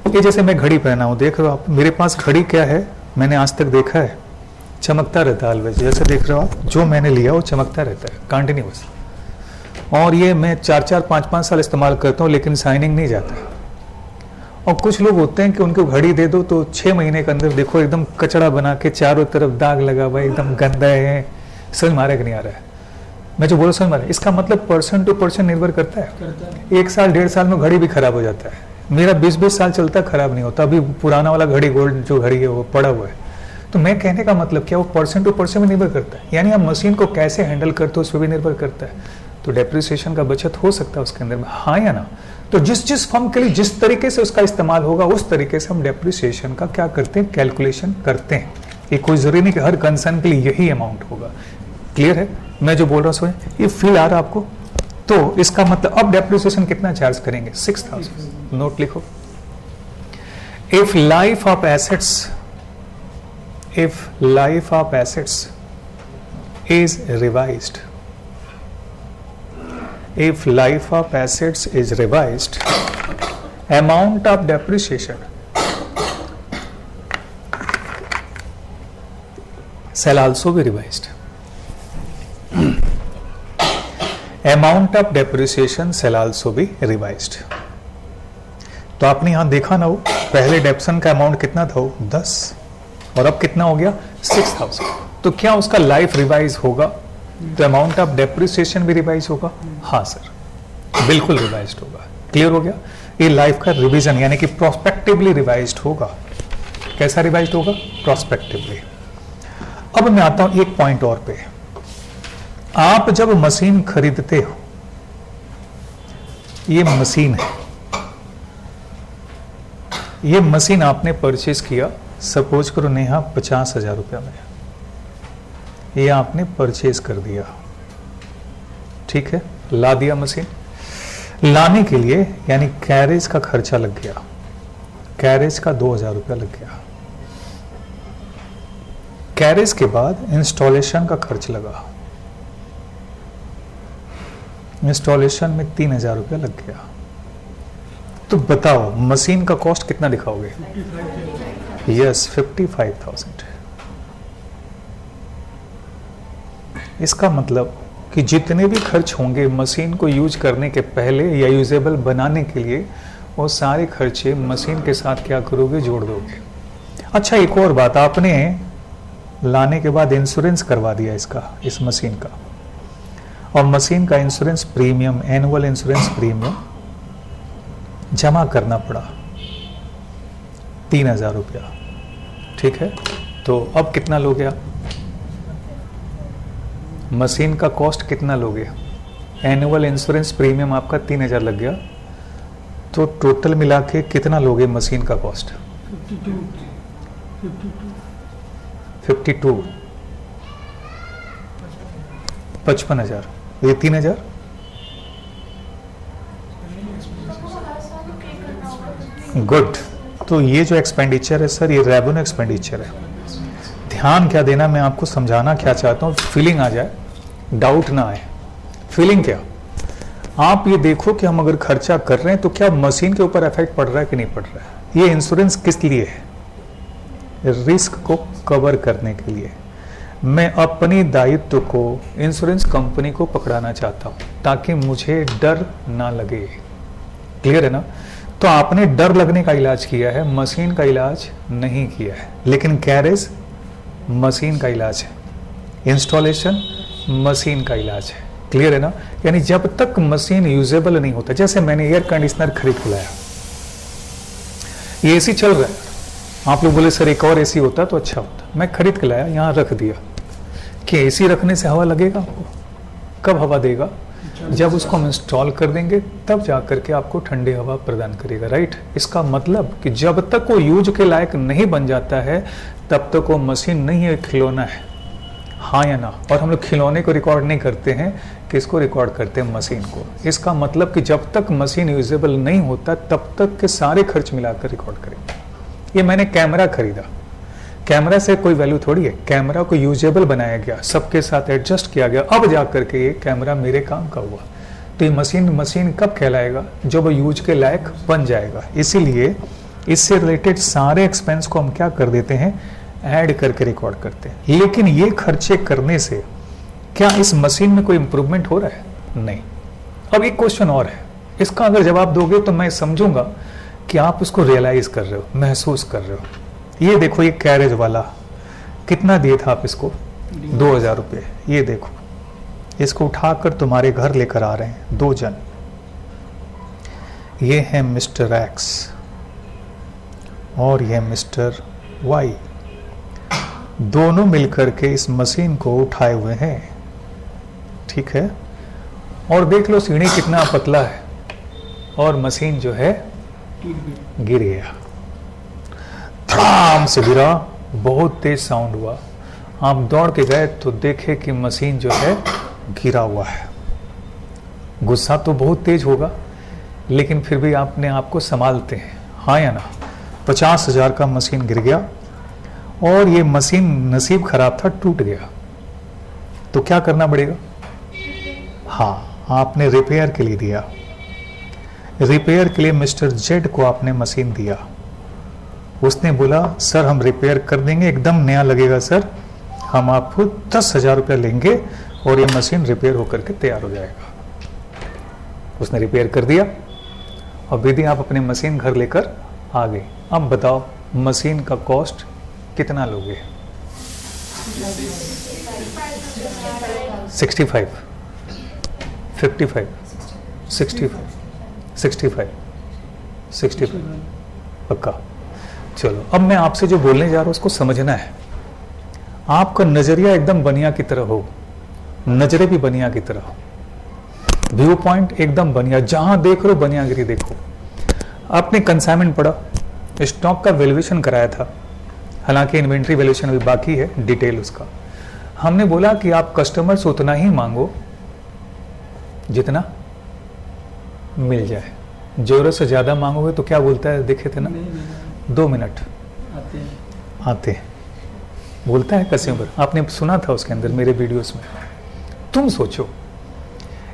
ये जैसे मैं घड़ी पहना हूँ, देख रहे हो आप मेरे पास घड़ी क्या है, मैंने आज तक देखा है चमकता रहता है ऑलवेज, जैसे देख रहे हो आप, जो मैंने लिया वो चमकता रहता है कंटिन्यूअस, और ये मैं 4-4, 5-5 साल इस्तेमाल करता हूँ लेकिन शाइनिंग नहीं जाता। और कुछ लोग होते हैं कि उनको घड़ी दे दो तो 6 महीने के अंदर देखो एकदम कचड़ा बना के चारों तरफ दाग लगा हुआ है, एकदम गंदा है। समझ मारे कि नहीं आ रहा है मैं जो बोल रहा समझ मारे? इसका मतलब पर्सन टू पर्सन निर्भर करता है। करता है। 1 साल 1.5 साल में घड़ी भी खराब हो जाता है। मेरा 20-20 साल चलता खराब नहीं होता। अभी पुराना वाला घड़ी गोल्ड जो घड़ी है वो पड़ा हुआ है। तो मैं कहने का मतलब क्या, वो पर्सन टू पर्सन में निर्भर करता है, यानी आप मशीन को कैसे हैंडल करते हो उस पर भी निर्भर करता है। तो डेप्रिसिएशन का बचत हो सकता है उसके अंदर में, हाँ या ना? तो जिस जिस फर्म के लिए जिस तरीके से उसका इस्तेमाल होगा उस तरीके से हम डेप्रिसिएशन का क्या करते हैं, कैलकुलेशन करते हैं। ये कोई जरूरी नहीं कि हर कंसर्न के लिए यही अमाउंट होगा। क्लियर है मैं जो बोल रहा हूँ? ये फील आ रहा आपको? तो इसका मतलब अब डेप्रिसिएशन कितना चार्ज करेंगे? 6000। नोट लिखो। If life of assets is revised, if life of assets is revised, amount of depreciation shall also be revised. Amount of depreciation shall also be revised. तो आपने यहां देखा ना, वो पहले डेप्सन का अमाउंट कितना था? 10 और अब कितना हो गया? 6000। तो क्या उसका लाइफ रिवाइज होगा? तो अमाउंट ऑफ डेप्रिसिएशन भी रिवाइज होगा? हाँ सर, बिल्कुल रिवाइज होगा। क्लियर हो गया? ये लाइफ का रिवीजन यानी कि प्रोस्पेक्टिवली रिवाइज होगा। कैसा रिवाइज होगा? प्रोस्पेक्टिवली। अब मैं आता हूं एक पॉइंट और पे। आप जब मशीन खरीदते हो, ये मशीन है, ये मशीन आपने परचेज किया, सपोज करो नेहा 50,000 रुपया में, ये आपने परचेज कर दिया, ठीक है, ला दिया मशीन। लाने के लिए यानी कैरेज का खर्चा लग गया, कैरेज का 2000 रुपया लग गया। कैरेज के बाद इंस्टॉलेशन का खर्च लगा, इंस्टॉलेशन में 3000 रुपया लग गया। तो बताओ मशीन का कॉस्ट कितना दिखाओगे? यस, 55,000। इसका मतलब कि जितने भी खर्च होंगे मशीन को यूज करने के पहले या यूजेबल बनाने के लिए, वो सारे खर्चे मशीन के साथ क्या करोगे? जोड़ दोगे। अच्छा, एक और बात, आपने लाने के बाद इंश्योरेंस करवा दिया इसका, इस मशीन का, और मशीन का insurance premium, annual insurance premium जमा करना पड़ा 3000 रुपया, ठीक है। तो अब कितना लोगे आप? मशीन का कॉस्ट कितना लोगे? एनुअल इंश्योरेंस प्रीमियम आपका 3000 लग गया, तो टोटल मिला के कितना लोगे मशीन का कॉस्ट? 52, 55,000, ये 3000। गुड। तो ये जो एक्सपेंडिचर है सर, ये रेवेन्यू एक्सपेंडिचर है। ध्यान क्या देना, मैं आपको समझाना क्या चाहता हूँ, फीलिंग आ जाए, डाउट ना आए। फीलिंग क्या? आप ये देखो कि हम अगर खर्चा कर रहे हैं तो क्या मशीन के ऊपर इफेक्ट पड़ रहा है कि नहीं पड़ रहा है। ये इंश्योरेंस किस लिए है? रिस्क को कवर करने के लिए। मैं अपनी दायित्व को इंश्योरेंस कंपनी को पकड़ाना चाहता हूँ ताकि मुझे डर ना लगे। क्लियर है ना? तो आपने डर लगने का इलाज किया है, मशीन का इलाज नहीं किया है। लेकिन कैरेज मशीन का इलाज है, इंस्टॉलेशन मशीन का इलाज है। क्लियर है ना? यानी जब तक मशीन यूजेबल नहीं होता, जैसे मैंने एयर कंडीशनर खरीद के लाया, ये एसी चल रहा है, आप लोग बोले सर एक और एसी होता तो अच्छा होता, मैं खरीद के लाया, यहाँ रख दिया। कि एसी रखने से हवा लगेगा आपको? कब हवा देगा? जब उसको हम इंस्टॉल कर देंगे तब जा करके आपको ठंडी हवा प्रदान करेगा, राइट। इसका मतलब कि जब तक वो यूज के लायक नहीं बन जाता है तब तक वो मशीन नहीं है, खिलौना है। हाँ या ना? और हम लोग खिलौने को रिकॉर्ड नहीं करते हैं, किसको रिकॉर्ड करते हैं? मशीन को। इसका मतलब कि जब तक मशीन यूजेबल नहीं होता तब तक के सारे खर्च मिलाकर रिकॉर्ड करेंगे। ये मैंने कैमरा खरीदा, कैमरा से कोई वैल्यू थोड़ी है, कैमरा को यूजेबल बनाया गया, सबके साथ एडजस्ट किया गया, अब जा करके ये कैमरा मेरे काम का हुआ। तो ये मशीन कब कहलाएगा? जब यूज के लायक बन जाएगा। इसीलिए इससे रिलेटेड सारे एक्सपेंस को हम क्या कर देते हैं? ऐड करके रिकॉर्ड करते हैं। लेकिन ये खर्चे करने से क्या इस मशीन में कोई इंप्रूवमेंट हो रहा है? नहीं। अब एक क्वेश्चन और है, इसका अगर जवाब दोगे तो मैं समझूंगा कि आप उसको रियलाइज कर रहे हो, महसूस कर रहे हो। ये देखो, ये कैरेज वाला कितना दिए था आप इसको? 2000 रुपये। ये देखो, इसको उठाकर तुम्हारे घर लेकर आ रहे हैं 2 जन। ये है मिस्टर एक्स और ये मिस्टर वाई, दोनों मिलकर के इस मशीन को उठाए हुए हैं, ठीक है। और देख लो सीढ़ी कितना पतला है और मशीन जो है गिर गया, धड़ाम से गिरा, बहुत तेज साउंड हुआ। आप दौड़ के गए तो देखे कि मशीन जो है गिरा हुआ है। गुस्सा तो बहुत तेज होगा, लेकिन फिर भी आपने आपको संभालते हैं, हाँ या ना। 50,000 का मशीन गिर गया और ये मशीन नसीब खराब था, टूट गया। तो क्या करना पड़ेगा? हाँ, आपने रिपेयर के लिए दिया। रिपेयर के लिए मिस्टर जेड को आपने मशीन दिया। उसने बोला सर हम रिपेयर कर देंगे, एकदम नया लगेगा सर, हम आपको 10,000 रुपया लेंगे और ये मशीन रिपेयर होकर के तैयार हो जाएगा। उसने रिपेयर कर दिया और विधि आप अपने मशीन घर लेकर आ गए। अब बताओ मशीन का कॉस्ट कितना लोगे? 65, 55, 65, 65 पक्का। चलो अब मैं आपसे जो बोलने जा रहा हूं उसको समझना है। आपका नजरिया एकदम बनिया की तरह हो, नजरे भी बनिया की तरह हो, व्यू पॉइंट एकदम बनिया, जहां देख रहे हो बनियागिरी देखो। आपने कंसाइनमेंट पढ़ा, स्टॉक का वैल्यूएशन कराया था, हालांकि इन्वेंट्री वैल्यूएशन अभी बाकी है, डिटेल उसका। हमने बोला कि आप कस्टमर से उतना ही मांगो जितना मिल जाए, जरूरत से ज्यादा मांगोगे तो क्या बोलता है, देखे थे ना, 2 मिनट आते बोलता है कस्टमर। आपने सुना था उसके अंदर मेरे वीडियोस में। तुम सोचो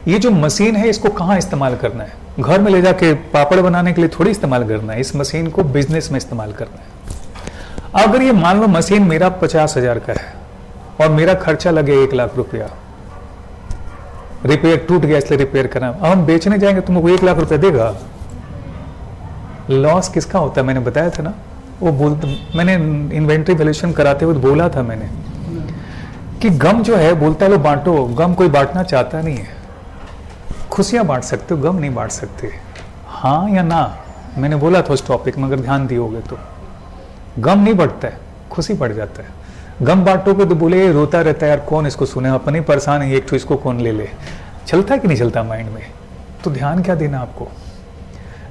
ये जो मशीन है इसको कहाँ इस्तेमाल करना है? घर में ले जाके पापड़ बनाने के लिए थोड़ी इस्तेमाल करना है, इस मशीन को बिजनेस में इस्तेमाल करना है। अगर ये मान लो मशीन मेरा 50,000 का है और मेरा खर्चा लगे 1 लाख रुपया, रिपेयर टूट गया इसलिए रिपेयर करना, अब हम बेचने जाएंगे तुमको 1 लाख रुपया देगा? लॉस किसका होता है? मैंने बताया था ना, वो मैंने इन्वेंट्री वैल्यूएशन कराते हुए बोला था मैंने कि गम जो है बोलता है लो बांटो, गम कोई बांटना चाहता नहीं है। खुशियां बांट सकते हो, गम नहीं बांट सकते, हाँ या ना? मैंने बोला था उस टॉपिक में, अगर ध्यान दियोगे तो। गम नहीं बढ़ता है, खुशी बढ़ जाता है। गम बांटोगे तो बोले ये रोता रहता है यार, कौन इसको सुने, अपने परेशान है, एक तो इसको कौन ले ले। चलता है कि नहीं चलता माइंड में? तो ध्यान क्या देना आपको?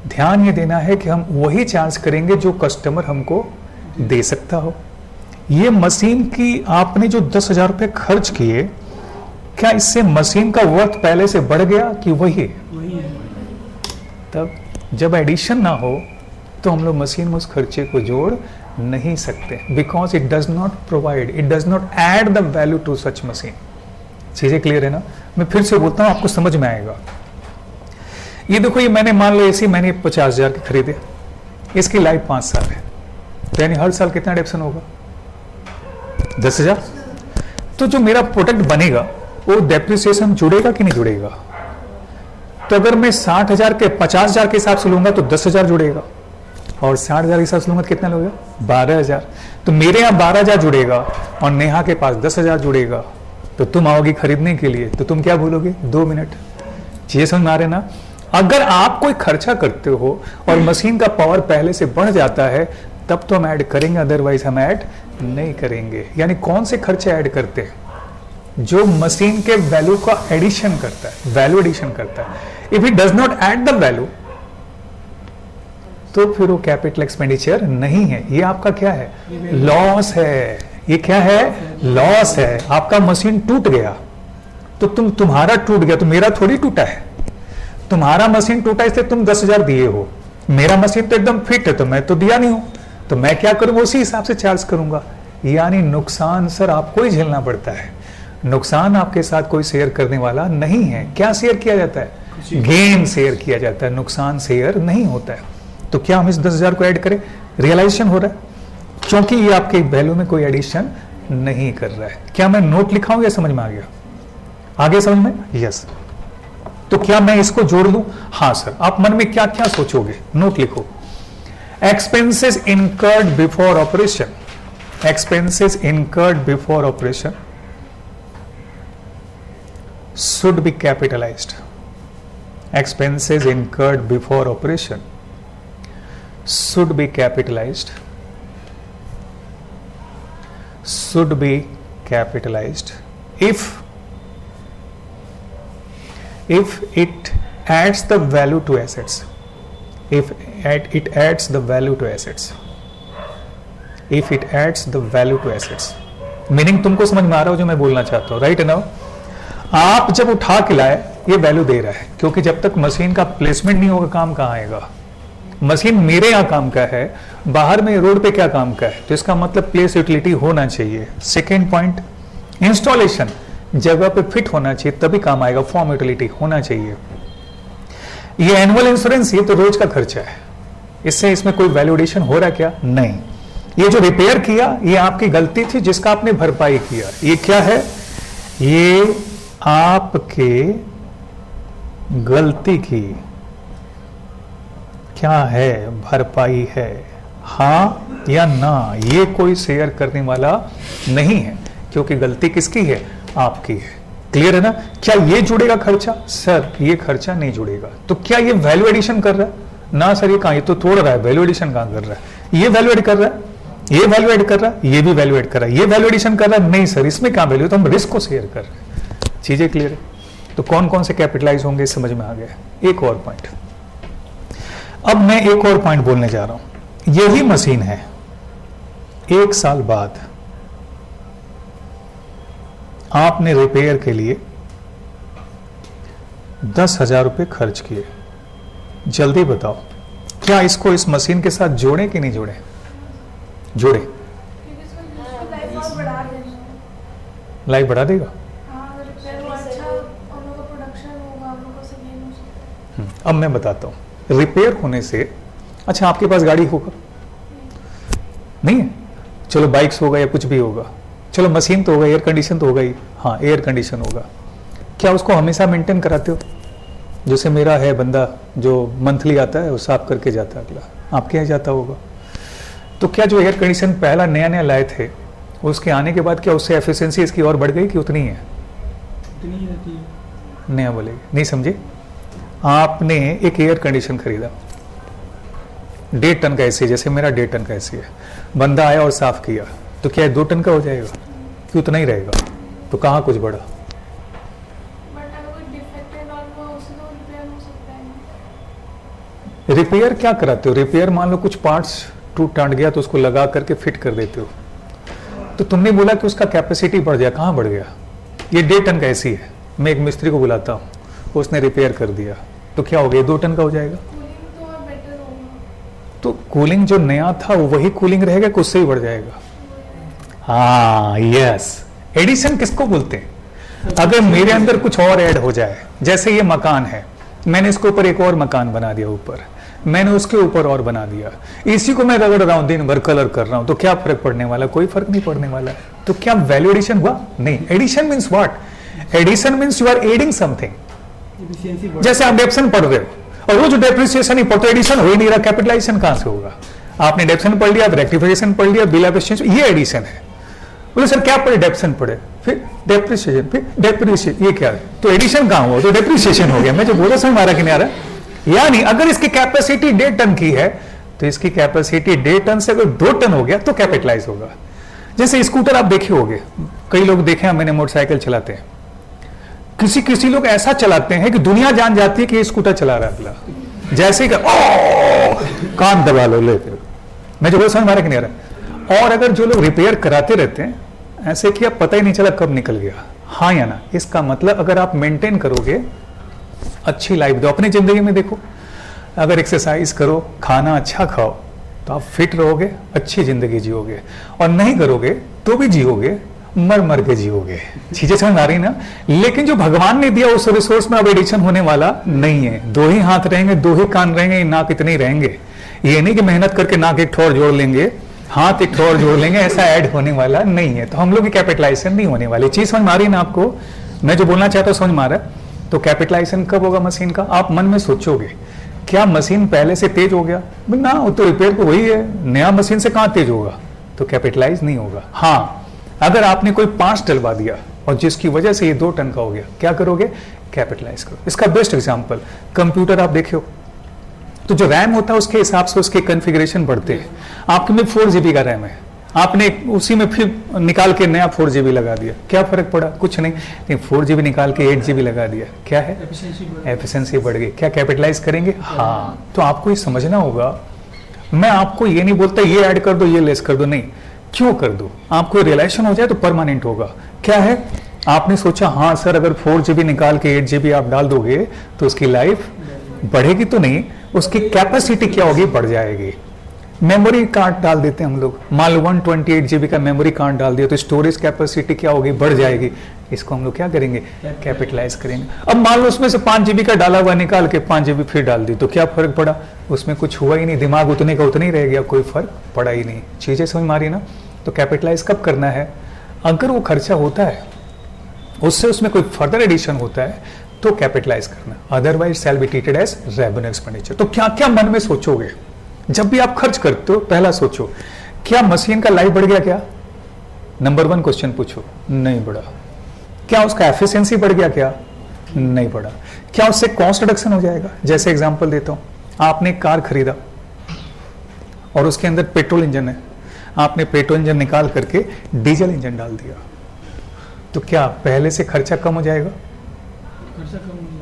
ध्यान ये देना है कि हम वही चार्ज करेंगे जो कस्टमर हमको दे सकता हो। ये मशीन की आपने जो 10,000 रुपये खर्च किए, क्या इससे मशीन का वर्थ पहले से बढ़ गया कि वही है? तब जब एडिशन ना हो तो हम लोग मशीन में उस खर्चे को जोड़ नहीं सकते, because it does not provide, it does not add the value to such machine. चीजें क्लियर है ना? मैं फिर से बोलता हूं, आपको समझ में आएगा। ये देखो, ये मैंने मान लो एसी मैंने 50,000 के खरीदे, इसकी लाइफ 5 साल है, तो यानी हर साल कितना डेप्शन होगा? 10,000। तो जो मेरा प्रोडक्ट बनेगा वो डेप्रिसिएशन जुड़ेगा कि नहीं जुड़ेगा? तो अगर मैं 60,000 के 50,000 के हिसाब से लूंगा तो 10,000 जुड़ेगा, और 60,000 के हिसाब से लूंगा तो कितना लगेगा? 12,000। तो मेरे यहाँ 12,000 जुड़ेगा और नेहा के पास 10,000 जुड़ेगा। तो तुम आओगी खरीदने के लिए तो तुम क्या बोलोगे? 2 मिनट। चीजें समझ में आ रहे ना? अगर आप कोई खर्चा करते हो और मशीन का पावर पहले से बढ़ जाता है तब तो हम ऐड करेंगे, अदरवाइज हम ऐड नहीं करेंगे। यानी कौन से खर्चे ऐड करते हैं? जो मशीन के वैल्यू का एडिशन करता है, वैल्यू एडिशन करता है। If it does not add the value तो फिर वो कैपिटल एक्सपेंडिचर नहीं है, ये आपका क्या है? लॉस है। ये क्या है? लॉस है। आपका मशीन टूट गया तो तुम्हारा टूट गया, तो मेरा थोड़ी टूटा है। तुम्हारा मशीन टूटा इसलिए तुम 10,000 दिए हो, मेरा मशीन तो एकदम फिट है तो मैं तो दिया नहीं हूं, तो मैं क्या करूंगा? उसी हिसाब से चार्ज करूंगा। यानी नुकसान सर आपको ही झेलना पड़ता है। नुकसान आपके साथ कोई शेयर करने वाला नहीं है। क्या शेयर किया जाता है? गेन शेयर किया जाता है, नुकसान शेयर नहीं होता है। तो क्या हम इस 10,000 को ऐड करें? रियलाइजेशन हो रहा है, क्योंकि ये आपके वैल्यू में कोई एडिशन नहीं कर रहा है। क्या मैं नोट लिखाऊं या समझ में आ गया? आगे समझ में? यस। तो क्या मैं इसको जोड़ लूं? हाँ सर। आप मन में क्या क्या सोचोगे? नोट लिखो। expenses incurred before operation, expenses incurred before operation should be capitalized. Expenses incurred before operation should be capitalized, should be capitalized if it adds the value to assets, if it adds the value to assets, if it adds the value to assets. Meaning तुमको समझ में आ रहा हो जो मैं बोलना चाहता हूं, राइट ना? आप जब उठा के लाए ये वैल्यू दे रहा है, क्योंकि जब तक मशीन का प्लेसमेंट नहीं होगा काम कहां आएगा? मशीन मेरे यहां काम का है, बाहर में रोड पे क्या काम का है, तो इसका मतलब प्लेस यूटिलिटी होना चाहिए. सेकेंड पॉइंट, इंस्टॉलेशन जगह पे फिट होना चाहिए तभी काम आएगा, फॉर्म यूटिलिटी होना चाहिए. ये एनुअल इंश्योरेंस ये तो रोज का खर्चा है, इससे इसमें कोई वैल्यूएशन हो रहा है क्या? नहीं. ये जो रिपेयर किया ये आपकी गलती थी जिसका आपने भरपाई किया. ये क्या है? ये आपके गलती की क्या है? भरपाई है. हाँ या ना, ये कोई शेयर करने वाला नहीं है, क्योंकि गलती किसकी है? आपकी है. क्लियर है ना? क्या ये जुड़ेगा खर्चा? सर ये खर्चा नहीं जुड़ेगा. तो क्या ये वैल्यू एडिशन कर रहा है? ना सर ये कहां, ये तो तोड़ रहा है. वैल्यू एडिशन कहां कर रहा है? ये वैल्यू एड कर रहा है, ये वैल्यू एड कर रहा है, ये भी वैल्यू एड कर रहा है, ये वैल्यू एडिशन कर रहा है. नहीं सर इसमें कहां वैल्यू, तो हम रिस्क को शेयर कर रहे हैं. चीजें क्लियर है? तो कौन कौन से कैपिटलाइज होंगे समझ में आ गया. एक और पॉइंट, अब मैं एक और पॉइंट बोलने जा रहा हूं. यही मशीन है, 1 साल बाद आपने रिपेयर के लिए 10,000 रुपए खर्च किए. जल्दी बताओ क्या इसको इस मशीन के साथ जोड़े कि नहीं जोड़े? जोड़े. लाइफ बढ़ा देगा. अब मैं बताता हूं, रिपेयर होने से, अच्छा आपके पास गाड़ी होगा नहीं है, चलो बाइक्स होगा या कुछ भी होगा, चलो मशीन तो होगा, एयर कंडीशन तो होगा ही. हाँ एयर कंडीशन होगा. क्या उसको हमेशा मेंटेन कराते हो? जैसे मेरा है बंदा जो मंथली आता है वो साफ करके जाता है, अगला आपके यहाँ जाता होगा. तो क्या जो एयर कंडीशन पहला नया नया लाए थे उसके आने के बाद क्या उससे एफिशिएंसी इसकी और बढ़ गई कि उतनी है? उतनी ही रहती है. नया बोलेगी, नहीं समझे? आपने एक एयर कंडीशन खरीदा 1.5 टन का ऐसे, जैसे मेरा 1.5 टन का ऐसे है, बंदा आया और साफ किया, तो क्या 2 टन का हो जाएगा कि उतना ही रहेगा? तो कहाँ कुछ बढ़ा? रिपेयर क्या कराते हो? रिपेयर मान लो कुछ पार्ट्स टूट टाट गया तो उसको लगा करके फिट कर देते हो. तो तुमने बोला कि उसका कैपेसिटी बढ़ गया, कहाँ बढ़ गया? ये 1.5 टन का ऐसी है, मैं एक मिस्त्री को बुलाता हूँ, उसने रिपेयर कर दिया, तो क्या हो गया? 2 टन का हो जाएगा. तो कूलिंग जो नया था वो वही कूलिंग रहेगा कि उससे ही बढ़ जाएगा? हाँ यस. एडिशन किसको बोलते हैं? अगर मेरे अंदर कुछ और ऐड हो जाए, जैसे ये मकान है, मैंने इसके ऊपर एक और मकान बना दिया, ऊपर मैंने उसके ऊपर और बना दिया, इसी को मैं रगड़ रहा हूं, दिन भर कलर कर रहा हूं, तो क्या फर्क पड़ने वाला? कोई फर्क नहीं पड़ने वाला. तो क्या वैल्यू एडिशन हुआ? नहीं. Addition means what? Addition means you are adding something. जैसे आप डेप्शन पढ़ रहे हो और वो जो डेप्रिसिएशन ही पढ़ते, एडिशन हो ही नहीं रहा, कैपिटलाइजेशन कहां से होगा? आपने डेप्शन पढ़ लिया, रेक्टिफिकेशन पढ़ लिया, बिल ऑफ एक्सचेंज, ये एडिशन है. बोले सर क्या पढ़े? डेप्शन पढ़े, फिर डेप्रिसिएशन, फिर डेप्रिसिएशन, ये क्या है? तो एडिशन कहां हुआ? तो डेप्रिसिएशन हो गया. मैं जो बोला समझ मारा कि नहीं आ रहा? यानी अगर इसकी कैपेसिटी 1.5 टन की है तो इसकी कैपेसिटी 1.5 टन से अगर 2 टन हो गया तो कैपिटलाइज होगा. जैसे स्कूटर आप देखे होंगे, कई लोग देखे हैं, मैंने मोटरसाइकिल चलाते हैं, किसी किसी लोग ऐसा चलाते हैं कि दुनिया जान जाती है कि ये स्कूटर चला रहा है अगला, जैसे कि कान दबा लो लेते. मैं जो बोला समझ मारा कि नहीं आ रहा? और अगर जो लोग रिपेयर कराते रहते हैं ऐसे कि अब पता ही नहीं चला कब निकल गया. हाँ या ना? इसका मतलब अगर आप मेंटेन करोगे, अच्छी लाइफ दो अपनी जिंदगी में. देखो अगर एक्सरसाइज करो, खाना अच्छा खाओ, तो आप फिट रहोगे, अच्छी जिंदगी जियोगे, और नहीं करोगे तो भी जियोगे, मर मर के जियोगे. चीजें समझ आ रही ना? लेकिन जो भगवान ने दिया उस रिसोर्स में अब एडिशन होने वाला नहीं है. 2 ही हाथ रहेंगे, 2 ही कान रहेंगे, नाक इतने ही रहेंगे. ये नहीं कि मेहनत करके नाक एक ठोर जोड़ लेंगे, हाथ एक ठोर जोड़ लेंगे, ऐसा ऐड होने वाला नहीं है. तो हम लोग की कैपिटलाइजेशन नहीं होने वाली. चीज समझ में आ रही ना आपको? मैं जो बोलना चाहता हूं समझ में आ रहा है? तो कैपिटलाइजेशन कब होगा मशीन का? आप मन में सोचोगे क्या मशीन पहले से तेज हो गया? ना, वो तो रिपेयर पे वही है, नया मशीन से कहां तेज होगा, तो कैपिटलाइज नहीं होगा। हाँ, अगर आपने कोई 5 डलवा दिया और जिसकी वजह से ये 2 टन का हो गया, क्या करोगे? कैपिटलाइज करो। इसका बेस्ट एग्जांपल कंप्यूटर आप देखियो, तो जो रैम होता है उसके हिसाब से उसके कॉन्फ़िगरेशन बढ़ते हैं। आपके में 4 GB का रैम है, आपने उसी में फिर निकाल के नया 4 GB लगा दिया, क्या फर्क पड़ा? कुछ नहीं, 4 GB निकाल के 8 GB लगा दिया, क्या है? एफिशिएंसी बढ़ गई। क्या कैपिटलाइज करेंगे? हाँ। तो आपको ये समझना होगा, मैं आपको ये नहीं बोलता ये ऐड कर दो ये लेस कर दो, नहीं, क्यों कर दो? आपको रियलाइजेशन हो जाए तो परमानेंट होगा। क्या है? आपने सोचा हाँ सर अगर 4 GB निकाल के 8 GB आप डाल दोगे तो उसकी लाइफ बढ़ेगी, तो नहीं, उसकी कैपेसिटी क्या होगी? बढ़ जाएगी। मेमोरी कार्ड डाल देते हैं हम लोग, मान लो 128 GB का मेमोरी कार्ड डाल दिया तो स्टोरेज कैपेसिटी क्या होगी? बढ़ जाएगी। इसको हम लोग क्या करेंगे? कैपिटलाइज करेंगे। अब मान लो उसमें से 5 GB का डाला हुआ निकाल के 5 GB फिर डाल दी, तो क्या फर्क पड़ा? उसमें कुछ हुआ ही नहीं, दिमाग उतने का उतना ही रह गया, कोई फर्क पड़ा ही नहीं। चीजें समझ में आ रही ना? तो कैपिटलाइज कब करना है? अगर वो खर्चा होता है, उससे उसमें कोई फर्दर एडिशन होता है तो कैपिटलाइज करना, otherwise shall be treated as revenue expenditure. तो क्या क्या मन में सोचोगे जब भी आप खर्च करते हो? पहला सोचो, क्या मशीन का लाइफ बढ़ गया? क्या नंबर 1 क्वेश्चन पूछो, नहीं बढ़ा। क्या उसका एफिशिएंसी बढ़ गया? क्या नहीं बढ़ा। क्या उससे कॉस्ट रिडक्शन हो जाएगा? जैसे एग्जांपल देता हूं, आपने एक कार खरीदा और उसके अंदर पेट्रोल इंजन है, आपने पेट्रोल इंजन निकाल करके डीजल इंजन डाल दिया, तो क्या पहले से खर्चा कम हो जाएगा?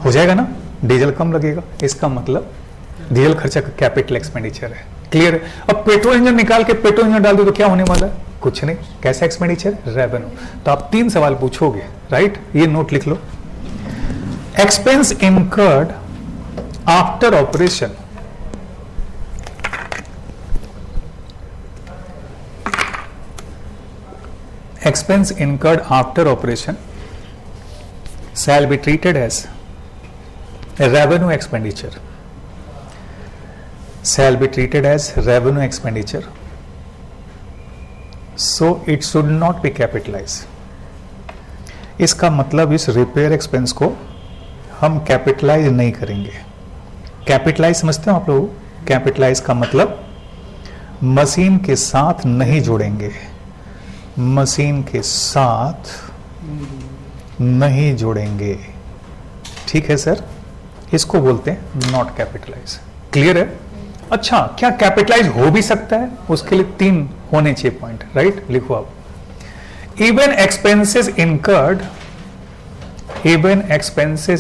हो जाएगा ना, डीजल कम लगेगा। इसका मतलब डीजल खर्चा का कैपिटल एक्सपेंडिचर है। क्लियर है? अब पेट्रोल इंजन निकाल के पेट्रोल इंजन डाल दो तो क्या होने वाला है? कुछ नहीं। कैसा एक्सपेंडिचर? रेवेन्यू। तो आप 3 सवाल पूछोगे, राइट? ये नोट लिख लो। Expense incurred after operation, expense incurred after operation shall be treated as a revenue expenditure, shall be treated as revenue expenditure, so it should not be capitalized। इसका मतलब इस रिपेयर एक्सपेंस को हम capitalise नहीं करेंगे। Capitalise समझते हो आप लोग? कैपिटलाइज का मतलब मशीन के साथ नहीं जोड़ेंगे, मशीन के साथ नहीं जोड़ेंगे, ठीक है सर? इसको बोलते हैं नॉट कैपिटलाइज। क्लियर है? अच्छा, क्या कैपिटलाइज हो भी सकता है? उसके लिए 3 होने चाहिए पॉइंट, राइट? लिखो आप, even expenses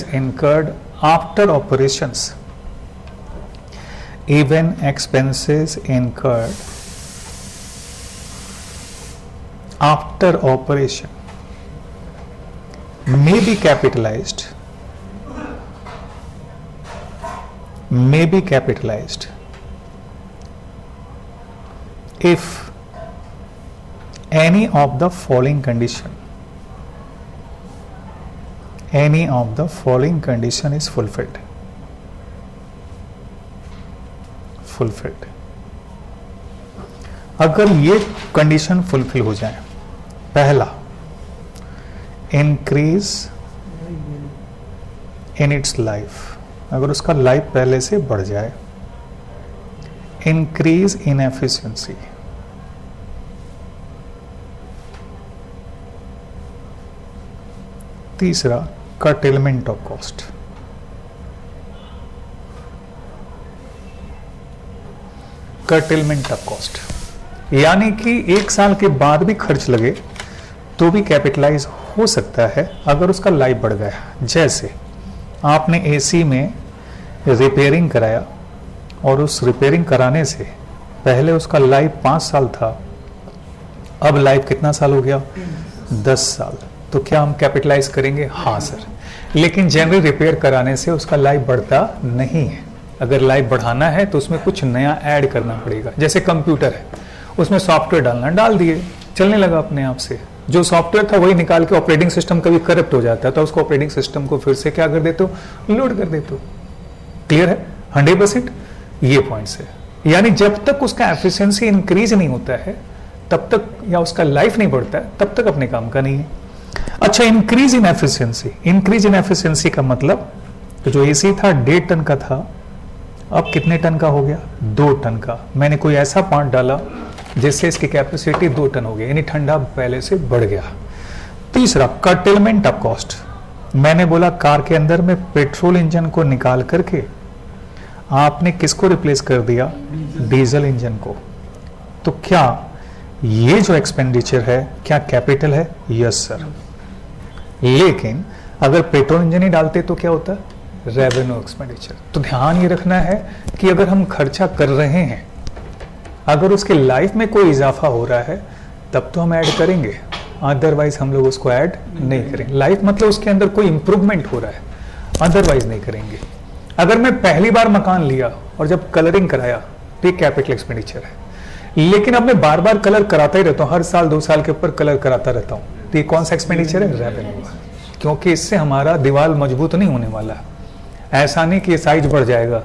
incurred after operations, even expenses incurred after operation may be capitalized if any of the following condition is fulfilled। अगर ये कंडीशन फुलफिल हो जाए, पहला, इंक्रीज इन इट्स लाइफ, अगर उसका लाइफ पहले से बढ़ जाए, इंक्रीज इन एफिशिएंसी, तीसरा, curtailment of cost. Curtailment of cost यानी कि 1 साल के बाद भी खर्च लगे तो भी कैपिटलाइज हो सकता है अगर उसका लाइफ बढ़ गया। जैसे आपने एसी में रिपेयरिंग कराया और उस रिपेयरिंग कराने से पहले उसका लाइफ 5 साल था, अब लाइफ कितना साल हो गया? 10 साल। तो क्या हम कैपिटलाइज करेंगे? हाँ सर। लेकिन जनरल रिपेयर कराने से उसका लाइफ बढ़ता नहीं है। अगर लाइफ बढ़ाना है तो उसमें कुछ नया ऐड करना पड़ेगा। जैसे कंप्यूटर है, उसमें सॉफ्टवेयर डाल दिए, चलने लगा अपने आप से। जो सॉफ्टवेयर था वही निकाल के ऑपरेटिंग सिस्टम कभी करप्ट हो जाता है तो उसको ऑपरेटिंग सिस्टम को फिर से क्या कर देते हो? लोड कर देते हो। क्लियर है? 100% ये पॉइंट्स है। यानी जब तक उसका एफिशिएंसी इंक्रीज नहीं होता है तब तक, या उसका लाइफ नहीं बढ़ता है तब तक अपने काम का नहीं है। अच्छा, increase in efficiency, increase in efficiency का मतलब तो जो एसी था 1.5 टन का था, अब कितने टन का हो गया? 2 टन का। मैंने कोई ऐसा पार्ट डाला जिससे इसकी कैपेसिटी 2 टन हो गई, यानी ठंडा पहले से बढ़ गया। तीसरा, कर्टेलमेंट ऑफ कॉस्ट। मैंने बोला कार के अंदर में पेट्रोल इंजन को निकाल करके आपने किसको रिप्लेस कर दिया? डीजल इंजन को। तो क्या ये जो एक्सपेंडिचर है क्या कैपिटल है? Yes sir. लेकिन अगर पेट्रोल इंजन ही डालते तो क्या होता? Revenue expenditure. तो ध्यान ये रखना है कि अगर हम खर्चा कर रहे हैं, अगर उसके लाइफ में कोई इजाफा हो रहा है तब तो हम ऐड करेंगे, अदरवाइज हम लोग उसको ऐड नहीं करेंगे। लाइफ मतलब उसके अंदर कोई इंप्रूवमेंट हो रहा है, अदरवाइज नहीं करेंगे। अगर मैं पहली बार मकान लिया और जब कलरिंग कराया तो ये कैपिटल एक्सपेंडिचर है, लेकिन अब मैं बार बार कलर कराता ही रहता हूँ, हर साल 2 साल के ऊपर कलर कराता रहता हूँ, तो ये कौन सा एक्सपेंडिचर है? रेवेन्यू। क्योंकि इससे हमारा दीवार मजबूत नहीं होने वाला। ऐसा नहीं कि साइज बढ़ जाएगा,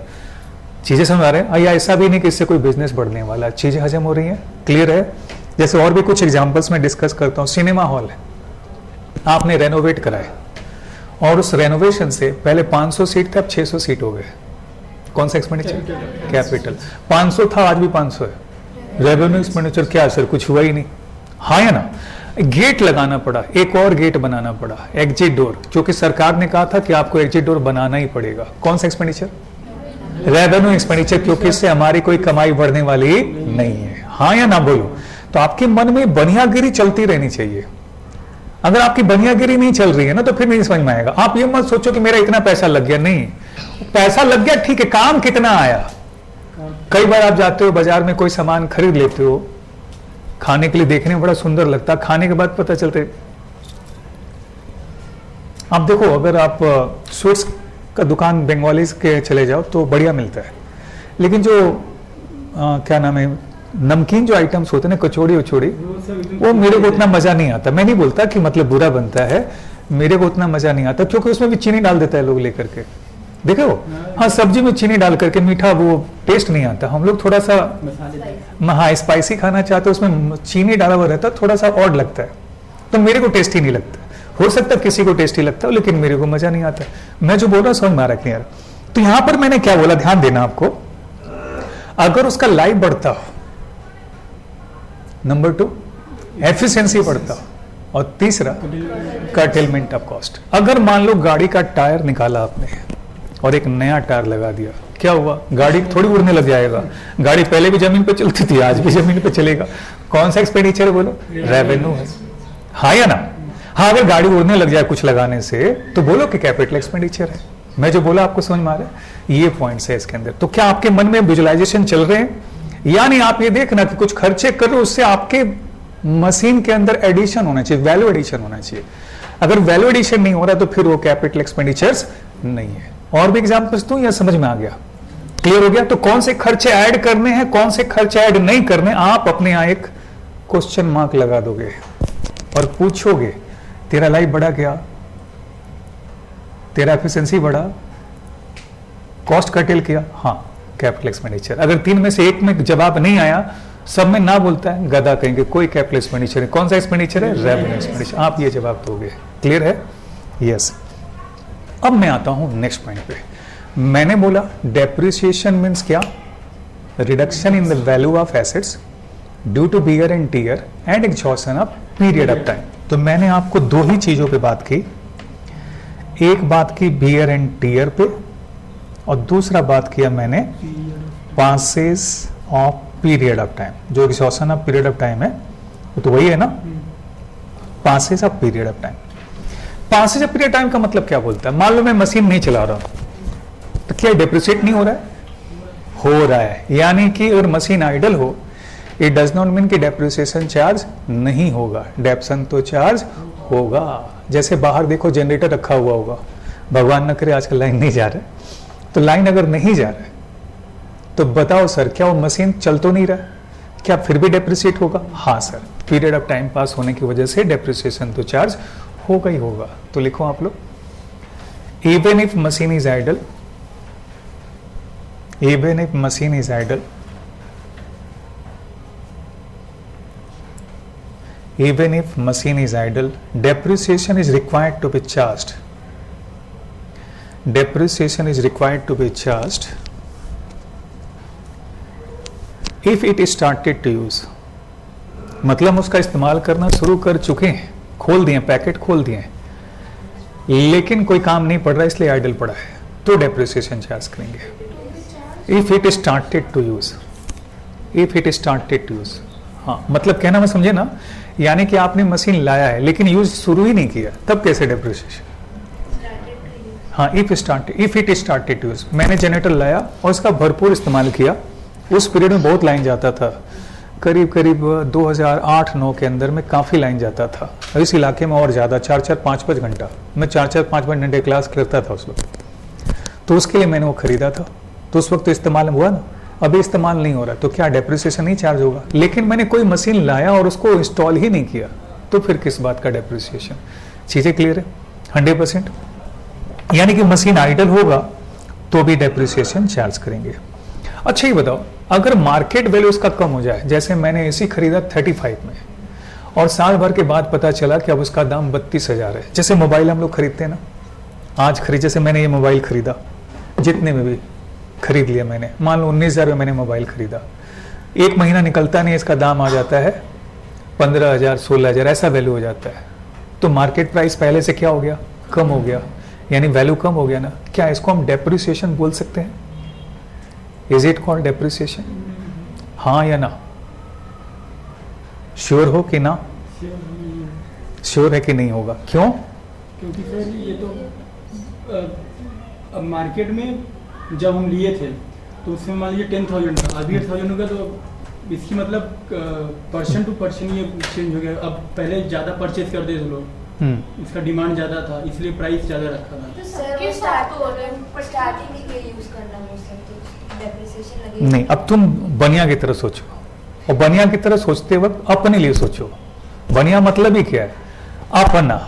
चीजें समझ आ रहे हैं, या ऐसा भी नहीं कि इससे कोई बिजनेस बढ़ने वाला। चीजें हजम हो रही हैं, क्लियर है? जैसे और भी कुछ एग्जांपल्स में डिस्कस करता हूँ। सिनेमा हॉल है, आपने रेनोवेट कराए और उस रेनोवेशन से पहले 500 सीट थे, अब 600 सीट हो गए। कौन सा एक्सपेंडिचर? कैपिटल। 500 था, आज भी 500 है। रेवेन्यू एक्सपेंडिचर क्या है सर? कुछ हुआ ही नहीं। हाँ या ना? गेट लगाना पड़ा, एक और गेट बनाना पड़ा, एग्जिट डोर, क्योंकि सरकार ने कहा था कि आपको एग्जिट डोर बनाना ही पड़ेगा। कौन सा एक्सपेंडिचर? रेवेन्यू एक्सपेंडिचर, क्योंकि इससे हमारी कोई कमाई बढ़ने वाली नहीं है। हाँ या ना बोलो? तो आपके मन में बनियागिरी चलती रहनी चाहिए। अगर आपकी बनियागिरी नहीं चल रही है ना तो फिर नहीं समझ में आएगा। आप ये मत सोचो कि मेरा इतना पैसा लग गया, नहीं, पैसा लग गया ठीक है, काम कितना आया। कई बार आप जाते हो बाजार में, कोई सामान खरीद लेते हो, खाने के लिए देखने में बड़ा सुंदर लगता है, खाने के बाद पता चलते। आप देखो, अगर आप स्वीट्स का दुकान बंगालीज के चले जाओ तो बढ़िया मिलता है, लेकिन जो क्या नाम है, नमकीन जो आइटम्स होते हैं ना, कचौड़ी उचौड़ी, वो मेरे को उतना मजा नहीं आता। मैं नहीं बोलता कि मतलब बुरा बनता है, मेरे को उतना मजा नहीं आता, क्योंकि उसमें भी चीनी डाल देता है लोग लेकर के। देखो, हाँ, सब्जी में चीनी डाल करके मीठा वो टेस्ट नहीं आता। हम लोग थोड़ा सा हाँ स्पाइसी खाना चाहते हैं, उसमें चीनी डाला हुआ रहता है, थोड़ा सा ऑड लगता है, तो मेरे को टेस्ट ही नहीं लगता। हो सकता है किसी को टेस्टी लगता है, लेकिन मेरे को मजा नहीं आता। मैं जो बोल रहा हूँ समझ में आ रहा है यार? तो यहां पर मैंने क्या बोला, ध्यान देना आपको। अगर उसका लाइफ बढ़ता हो, नंबर 2 एफिशिएंसी बढ़ता हो, और तीसरा कर्टेलमेंट ऑफ कॉस्ट। अगर मान लो गाड़ी का टायर निकाला आपने और एक नया टायर लगा दिया, क्या हुआ? गाड़ी थोड़ी उड़ने लग जाएगा। गाड़ी पहले भी जमीन पे चलती थी, आज भी जमीन पे चलेगा। कौन सा एक्सपेंडिचर है बोलो? रेवेन्यू है। हाँ या ना? हाँ, अगर गाड़ी उड़ने लग जाए कुछ लगाने से तो बोलो कि कैपिटल एक्सपेंडिचर है। मैं जो बोला आपको समझ में आ रहा है? ये पॉइंट्स है इसके अंदर। तो क्या आपके मन में विजुअलाइजेशन चल रहे हैं? यानी आप ये देखना कि कुछ खर्चे कर रहे हो, उससे आपके मशीन के अंदर एडिशन होना चाहिए, वैल्यू एडिशन होना चाहिए। अगर वैल्यू एडिशन नहीं हो रहा तो फिर वो कैपिटल एक्सपेंडिचर्स नहीं है। और भी एग्जांपल्स दूं या समझ में आ गया? क्लियर हो गया? तो कौन से खर्चे ऐड करने हैं, कौन से खर्चे ऐड नहीं करने, आप अपने यहां एक क्वेश्चन मार्क लगा दोगे और पूछोगे, तेरा लाइफ बढ़ा क्या? तेरा एफिशिएंसी बढ़ा? कॉस्ट कटेल किया? हाँ, कैपिटल एक्सपेंडिचर। अगर 3 में से 1 में जवाब नहीं आया, सब में ना बोलता है, गधा कहेंगे कोई कैपिटल एक्सपेंडिचर है। कौन सा एक्सपेंडिचर है? Revenue expenditure. आप ये जवाब दोगे। क्लियर है? यस। अब मैं आता हूं नेक्स्ट पॉइंट पे। मैंने बोला डेप्रिसिएशन मीन्स क्या? Reduction in the value of assets due to wear and tear and exhaustion of period of time. तो मैंने आपको 2 ही चीजों पे बात की। एक बात की वियर एंड टियर पे, और दूसरा बात किया मैंने passage of period of time. जो exhaustion of period of time है वो तो वही है ना, passage of period of time. Passage of period time का मतलब क्या बोलता है? मान लो मैं मशीन नहीं चला रहा हूं तो क्या डेप्रिसिएट नहीं हो रहा है? हो रहा है। यानी कि अगर मशीन आइडल हो, इट डज नॉट मीन कि डेप्रिसिएशन चार्ज नहीं होगा, डेप्सन तो चार्ज होगा। जैसे बाहर देखो जनरेटर रखा हुआ होगा, भगवान न करे आजकल लाइन नहीं जा रहा है, तो लाइन अगर नहीं जा रहा है तो बताओ सर, क्या वो मशीन चल तो नहीं रहा, क्या फिर भी डेप्रिसिएट होगा? हाँ sir, period of time pass होने की वजह से डेप्रिसिएशन तो चार्ज होगा ही होगा। तो लिखो आप लोग, even if machine is idle, even if machine is idle, even if machine is idle, depreciation is required to be charged. Depreciation is required to be charged if it started to use, मतलब उसका इस्तेमाल करना शुरू कर चुके हैं, खोल दिए पैकेट खोल दिए, लेकिन कोई काम नहीं पड़ रहा इसलिए आइडल पड़ा है, तो डेप्रिसिएशन चार्ज करेंगे। If it started to use, if it started to use, हाँ मतलब कहना मैं समझे ना, यानी कि आपने मशीन लाया है लेकिन यूज शुरू ही नहीं किया, तब कैसे डेप्रिसिएशन? हाँ, if it started to use, मैंने जनरेटर लाया और उसका भरपूर इस्तेमाल किया, उस पीरियड में बहुत लाइन जाता था, करीब करीब 2008-9 के अंदर में काफ़ी लाइन जाता था, इस इलाके में और ज़्यादा 4-4, 5-5 घंटा, मैं 4-4, 5-5 घंटे क्लास करता था उस वक्त, तो उसके लिए मैंने वो खरीदा था, तो उस वक्त तो इस्तेमाल हुआ ना, अभी इस्तेमाल नहीं हो रहा, तो क्या डेप्रिसिएशन नहीं चार्ज होगा? लेकिन मैंने कोई मशीन लाया और उसको इंस्टॉल ही नहीं किया, तो फिर किस बात का डेप्रिसिएशन? चीज़ें क्लियर है 100%? यानी कि मशीन आइडल होगा तो भी डेप्रिसिएशन चार्ज करेंगे। अच्छा ये बताओ, अगर मार्केट वैल्यू इसका कम हो जाए, जैसे मैंने एसी खरीदा 35 में और साल भर के बाद पता चला कि अब उसका दाम 32,000 है, जैसे मोबाइल हम लोग खरीदते हैं ना, आज खरीद, जैसे मैंने ये मोबाइल खरीदा, जितने में भी खरीद लिया मैंने, मान लो 19,000 में मैंने मोबाइल खरीदा, एक महीना निकलता नहीं इसका दाम आ जाता है 15,000, 16,000, ऐसा वैल्यू हो जाता है, तो मार्केट प्राइस पहले से क्या हो गया? कम हो गया, यानी वैल्यू कम हो गया ना, क्या इसको हम डेप्रिसिएशन बोल सकते हैं? Is it called depreciation? हाँ या ना? श्योर हो कि ना? श्योर है कि नहीं होगा? क्यों? क्योंकि सर ये तो अब मार्केट में जब हम लिए थे तो उसमें मान लीजिए 10,000 था, अभी 8,000 होगा, तो इसकी मतलब पर्सन टू पर्सन ये चेंज हो गया। अब पहले ज़्यादा परचेज करते थे लोग, इसका डिमांड ज़्यादा था इसलिए प्राइस ज़्यादा रखा था। तो सर वो स्टार्टिंग के लिए यूज करना मुझसे तो डेप्रिसिएशन लगेगा नहीं, अब तुम बनिया की तरह सोचो, और बनिया की तरह सोचते वक्त अपने लिए सोचो। बनिया मतलब ही क्या है? अपना,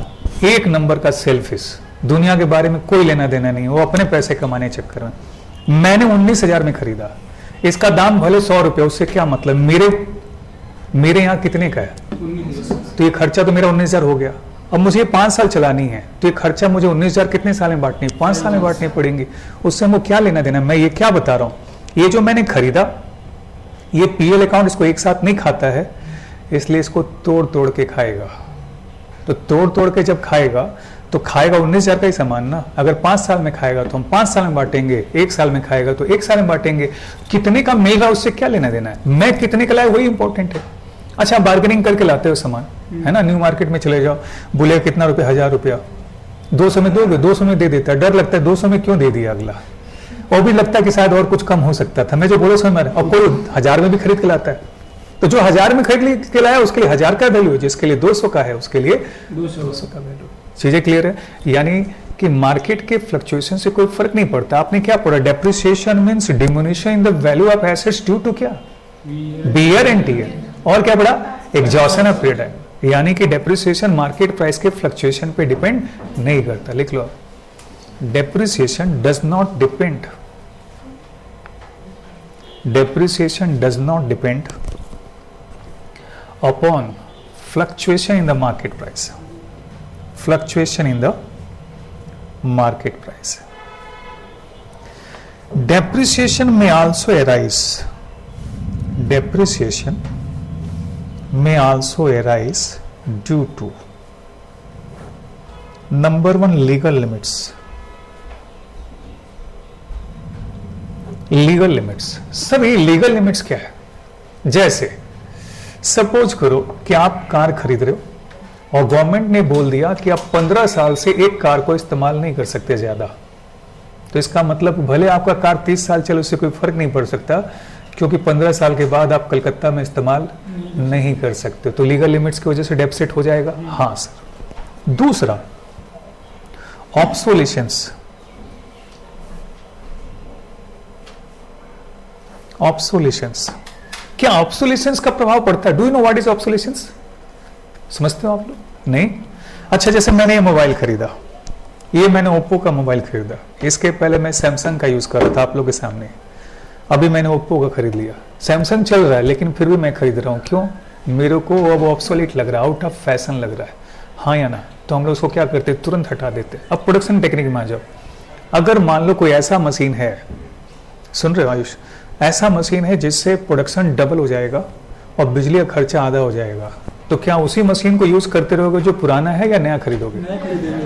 एक नंबर का सेल्फिश, दुनिया के बारे में कोई लेना देना नहीं, वो अपने पैसे कमाने चक्कर में। मैंने 19,000 में खरीदा, इसका दाम भले 100 रुपये, उससे क्या मतलब? मेरे यहाँ कितने का है? तो ये खर्चा तो मेरा 19,000 हो गया। अब मुझे ये 5 साल चलानी है, तो ये खर्चा मुझे 19,000 कितने साल में बांटनी? 5 साल में बांटनी पड़ेंगी। उससे हमको क्या लेना देना? मैं ये क्या बता रहा हूँ, ये जो मैंने खरीदा, ये पीएल अकाउंट इसको एक साथ नहीं खाता है, इसलिए इसको तोड़ तोड़ के खाएगा। तो तोड़ तोड़ के जब खाएगा तो खाएगा 19,000 का ही सामान ना। अगर 5 साल में खाएगा तो हम 5 साल में बांटेंगे, 1 साल में खाएगा तो 1 साल में बांटेंगे। कितने का मिल रहा है उससे क्या लेना देना है? मैं कितने का लाया वही इंपॉर्टेंट है। अच्छा, बार्गेनिंग करके लाते हो सामान, है ना, न्यू मार्केट में चले जाओ, बोले कितना रुपया? 1,000 रुपया, 200 में दोगे? 200 में दे देता है। डर लगता है 200 में क्यों दे दिया अगला, और भी लगता है कि शायद और कुछ कम हो सकता था। मैं जो बोले समझ में, और कोई 1,000 में भी खरीद के लाता है, तो जो 1,000 में खरीद के लाया उसके लिए 1,000 का वैल्यू, जिसके लिए 200 का है उसके लिए 200 का वैल्यू। चीजें क्लियर है? यानी कि मार्केट के फ्लक्चुएशन से कोई फर्क नहीं पड़ता। आपने क्या पढ़ा? Depreciation means diminution in the value of assets due to क्या? Wear and tear. और क्या पढ़ा? एग्जॉशन ऑफ पीरियड है। यानी कि डेप्रिसिएशन मार्केट प्राइस के फ्लक्चुएशन पे डिपेंड नहीं करता। लिख लो, depreciation does not depend, depreciation does not depend upon fluctuation in the market price. Fluctuation in the market price. Depreciation may also arise. Depreciation may also arise due to number one, legal limits. Legal limits. सब ये legal limits क्या है? जैसे suppose करो कि आप car खरीद रहे हो और गवर्नमेंट ने बोल दिया कि आप 15 साल से एक कार को इस्तेमाल नहीं कर सकते ज्यादा, तो इसका मतलब भले आपका कार 30 साल चले उससे कोई फर्क नहीं पड़ सकता, क्योंकि 15 साल के बाद आप कलकत्ता में इस्तेमाल नहीं कर सकते, तो लीगल लिमिट्स की वजह से डेफिसिट हो जाएगा। हाँ सर। दूसरा, ऑब्सोलेशंस। ऑब्सोलेशंस, क्या ऑब्सोलेशंस का प्रभाव पड़ता है? Do you know what is obsolescence? समझते हो आप लोग? नहीं? अच्छा, जैसे मैंने ये मोबाइल खरीदा, ये मैंने ओप्पो का मोबाइल खरीदा, इसके पहले मैं सैमसंग का यूज कर रहा था आप लोग के सामने, अभी मैंने ओप्पो का खरीद लिया। सैमसंग चल रहा है लेकिन फिर भी मैं खरीद रहा हूँ, क्यों? मेरे को अब ऑब्सोलेट लग रहा है, आउट ऑफ फैशन लग रहा है। हाँ या ना? तो हम लोग उसको क्या करते? तुरंत हटा देते। अब प्रोडक्शन टेक्निक में आ जाओ। अगर मान लो कोई ऐसा मशीन है, सुन रहे हो आयुष, ऐसा मशीन है जिससे प्रोडक्शन डबल हो जाएगा और बिजली का खर्चा आधा हो जाएगा। तो क्या उसी मशीन को यूज करते रहोगे जो पुराना है या नया खरीदोगे?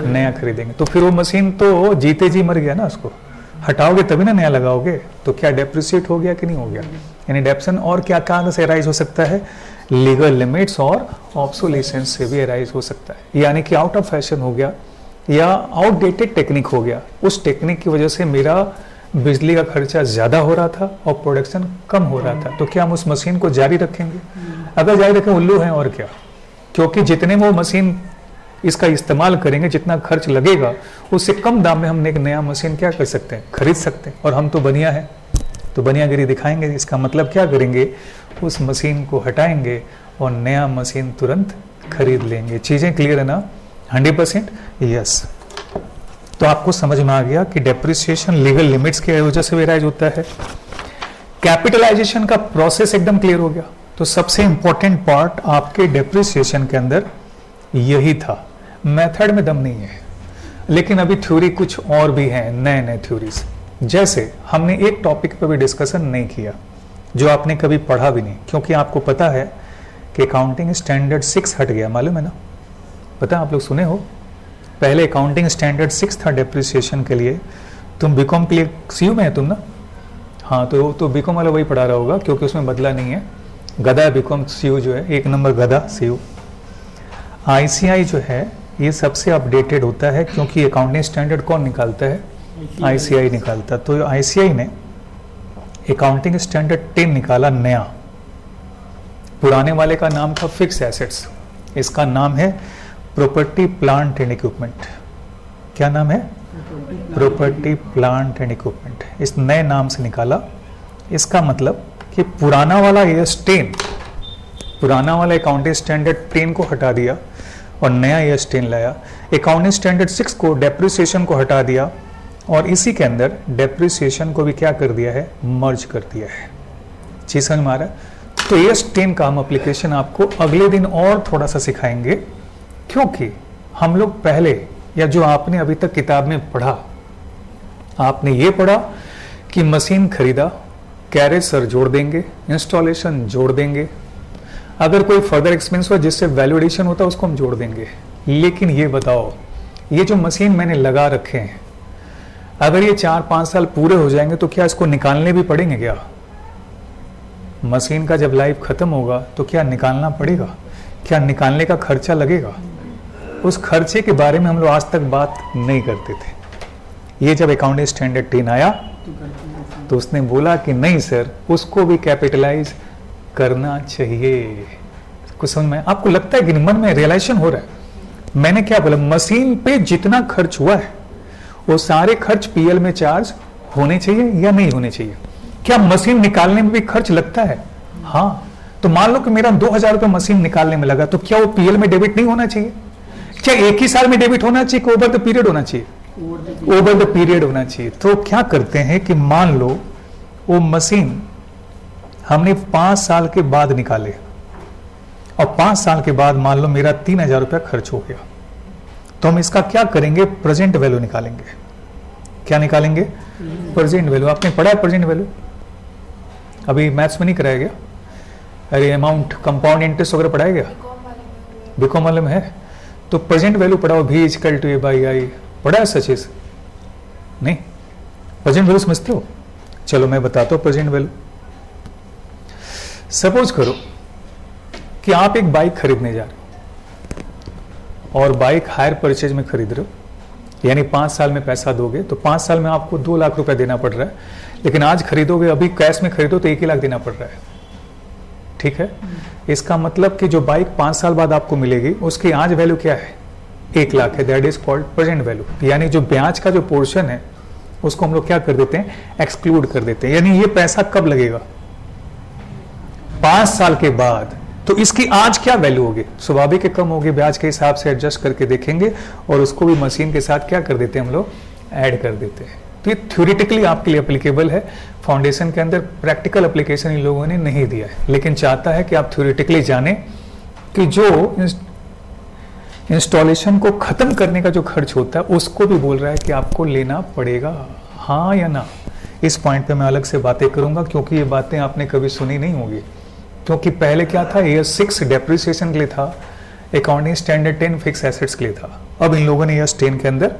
नया खरीदेंगे। तो फिर वो मशीन तो जीते जी मर गया ना, उसको हटाओगे तभी ना नया लगाओगे। तो क्या डेप्रिसिएट हो गया कि नहीं हो गया? यानी डेप्सन और क्या कहाँ से अराइज हो सकता है? लीगल लिमिट्स और ऑब्सोलेसेंस से भी अराइज हो सकता है। यानी कि आउट ऑफ फैशन हो गया या आउटडेटेड टेक्निक हो गया। उस टेक्निक की वजह से मेरा बिजली का खर्चा ज़्यादा हो रहा था और प्रोडक्शन कम हो रहा था। तो क्या हम उस मशीन को जारी रखेंगे? अगर जारी रखें उल्लू हैं और क्या, क्योंकि जितने में वो मशीन इसका इस्तेमाल करेंगे, जितना खर्च लगेगा, उससे कम दाम में हम एक नया मशीन क्या कर सकते हैं? खरीद सकते हैं। और हम तो बनिया है, तो बनियागिरी दिखाएंगे। इसका मतलब क्या करेंगे? उस मशीन को हटाएंगे और नया मशीन तुरंत खरीद लेंगे। चीज़ें क्लियर है ना? 100% यस। तो आपको समझ में आ गया कि डेप्रिसिएशन लीगल लिमिट्स की वजह से अराइज होता है। कैपिटलाइजेशन का प्रोसेस एकदम क्लियर हो गया। तो सबसे इंपॉर्टेंट पार्ट आपके डेप्रिसिएशन के अंदर यही था। मेथड में दम नहीं है, लेकिन अभी थ्योरी कुछ और भी है, नए नए थ्योरीज। जैसे हमने एक टॉपिक पर भी डिस्कशन नहीं किया जो आपने कभी पढ़ा भी नहीं, क्योंकि आपको पता है कि अकाउंटिंग स्टैंडर्ड 6 हट गया, मालूम है ना? पता, आप लोग सुने हो, पहले अकाउंटिंग स्टैंडर्ड 6 था डेप्रिसिएशन के लिए। तुम बीकॉम के लिए सीयू में है तुम ना? हाँ, तो बीकॉम वाला वही पढ़ा रहा होगा, क्योंकि उसमें बदला नहीं है। गधा बीकॉम, सीयू जो है 1 नंबर गधा सीयू। आईसीआई जो है ये सबसे अपडेटेड होता है, क्योंकि अकाउंटिंग स्टैंडर्ड कौन निकालता है? आईसीआई निकालता। तो आईसीआई ने अकाउंटिंग स्टैंडर्ड 10 निकाला नया। पुराने वाले का नाम था फिक्स एसेट्स, इसका नाम है प्रॉपर्टी प्लांट एंड इक्विपमेंट। क्या नाम है? Property plant and equipment. इस नए नाम से निकाला। इसका मतलब कि पुराना वाला एएस 10, पुराना वाला अकाउंटिंग स्टैंडर्ड 10 को हटा दिया और नया एएस 10 लाया। अकाउंटिंग स्टैंडर्ड 6 को, डेप्रिसिएशन को हटा दिया और इसी के अंदर डेप्रिसिएशन को भी क्या कर दिया है? मर्ज कर दिया है। चीज समझ में आ रहा है? तो एएस 10 का हम एप्लीकेशन आपको अगले दिन और थोड़ा सा सिखाएंगे, क्योंकि हम लोग पहले, या जो आपने अभी तक किताब में पढ़ा, आपने ये पढ़ा कि मशीन खरीदा, कैरेज सर जोड़ देंगे, इंस्टॉलेशन जोड़ देंगे, अगर कोई फर्दर एक्सपेंस हुआ जिससे वैल्यूएशन होता है उसको हम जोड़ देंगे। लेकिन ये बताओ, ये जो मशीन मैंने लगा रखे हैं, अगर ये 4-5 साल पूरे हो जाएंगे तो क्या इसको निकालने भी पड़ेंगे? क्या मशीन का जब लाइफ खत्म होगा तो क्या निकालना पड़ेगा? क्या निकालने का खर्चा लगेगा? उस खर्चे के बारे में हम लोग आज तक बात नहीं करते थे। ये जब अकाउंटिंग स्टैंडर्ड 10 आया तो उसने बोला कि नहीं सर, उसको भी कैपिटलाइज करना चाहिए। कुछ समझ में? आपको लगता है कि मन में रियलाइजेशन हो रहा है? मैंने क्या बोला? मशीन पे जितना खर्च हुआ है वो सारे खर्च पीएल में चार्ज होने चाहिए या नहीं होने चाहिए? क्या मशीन निकालने में भी खर्च लगता है? हाँ। तो मान लो कि मेरा 2000 रुपये मशीन निकालने में लगा, तो क्या वो पीएल में डेबिट नहीं होना चाहिए? क्या एक ही साल में डेबिट होना चाहिए कि ओवर द पीरियड होना चाहिए? ओवर द पीरियड होना चाहिए। तो क्या करते हैं कि मान लो वो मशीन हमने 5 साल के बाद निकाले और 5 साल के बाद मान लो मेरा 3000 रुपया खर्च हो गया, तो हम इसका क्या करेंगे? प्रेजेंट वैल्यू निकालेंगे। क्या निकालेंगे? Present value. आपने पढ़ा है प्रेजेंट वैल्यू? अभी मैथ्स में नहीं कराया गया? अरे अमाउंट, कंपाउंड इंटरेस्ट वगैरह पढ़ाया गया? बीकॉम वाले में है। तो प्रेजेंट वैल्यू पढ़ाओ, V equal to A by I. पढ़ा है सचेज? नहीं? प्रेजेंट वैल्यू समझते हो? चलो मैं बताता हूँ प्रेजेंट वैल्यू। सपोज करो कि आप एक बाइक खरीदने जा रहे हो और बाइक हायर परचेज में खरीद रहे हो, यानी 5 साल में पैसा दोगे तो 5 साल में आपको 2 लाख रुपए देना पड़ रहा है, लेकिन आज खरीदोगे, अभी कैश में खरीदो तो 1 ही लाख देना पड़ रहा है। ठीक है? इसका मतलब कि जो बाइक 5 साल बाद आपको मिलेगी उसकी आज वैल्यू क्या है? 1 लाख है। That is called present value. यानी जो ब्याज का जो पोर्शन है उसको हम लोग क्या कर देते हैं? एक्सक्लूड कर देते हैं। यानी ये पैसा कब लगेगा? 5 साल के बाद। तो इसकी आज क्या वैल्यू होगी? स्वाभाविक है कम होगी, ब्याज के हिसाब से एडजस्ट करके देखेंगे और उसको भी मशीन के साथ क्या कर देते हैं? हम लोग ऐड कर देते हैं। तो ये थ्योरेटिकली आपके लिए एप्लीकेबल है। फाउंडेशन के अंदर प्रैक्टिकल एप्लीकेशन इन लोगों ने नहीं दिया है, लेकिन चाहता है कि आप थ्योरेटिकली जाने कि जो इंस्टॉलेशन को खत्म करने का जो खर्च होता है उसको भी बोल रहा है कि आपको लेना पड़ेगा, हाँ या ना? इस पॉइंट पे मैं अलग से बातें करूंगा, क्योंकि ये बातें आपने कभी सुनी नहीं होगी। क्योंकि पहले क्या था, ईयर 6 डेप्रिसिएशन के लिए था, अकाउंटिंग स्टैंडर्ड 10 फिक्स एसेट्स के लिए था। अब इन लोगों ने ईयर 10 के अंदर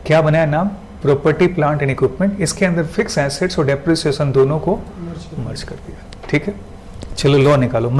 क्या बनाया नाम, प्रॉपर्टी प्लांट एंड इक्विपमेंट, इसके अंदर फिक्स एसेट्स और डेप्रिसिएशन दोनों को मर्ज कर दिया। ठीक है, चलो लॉ निकालो।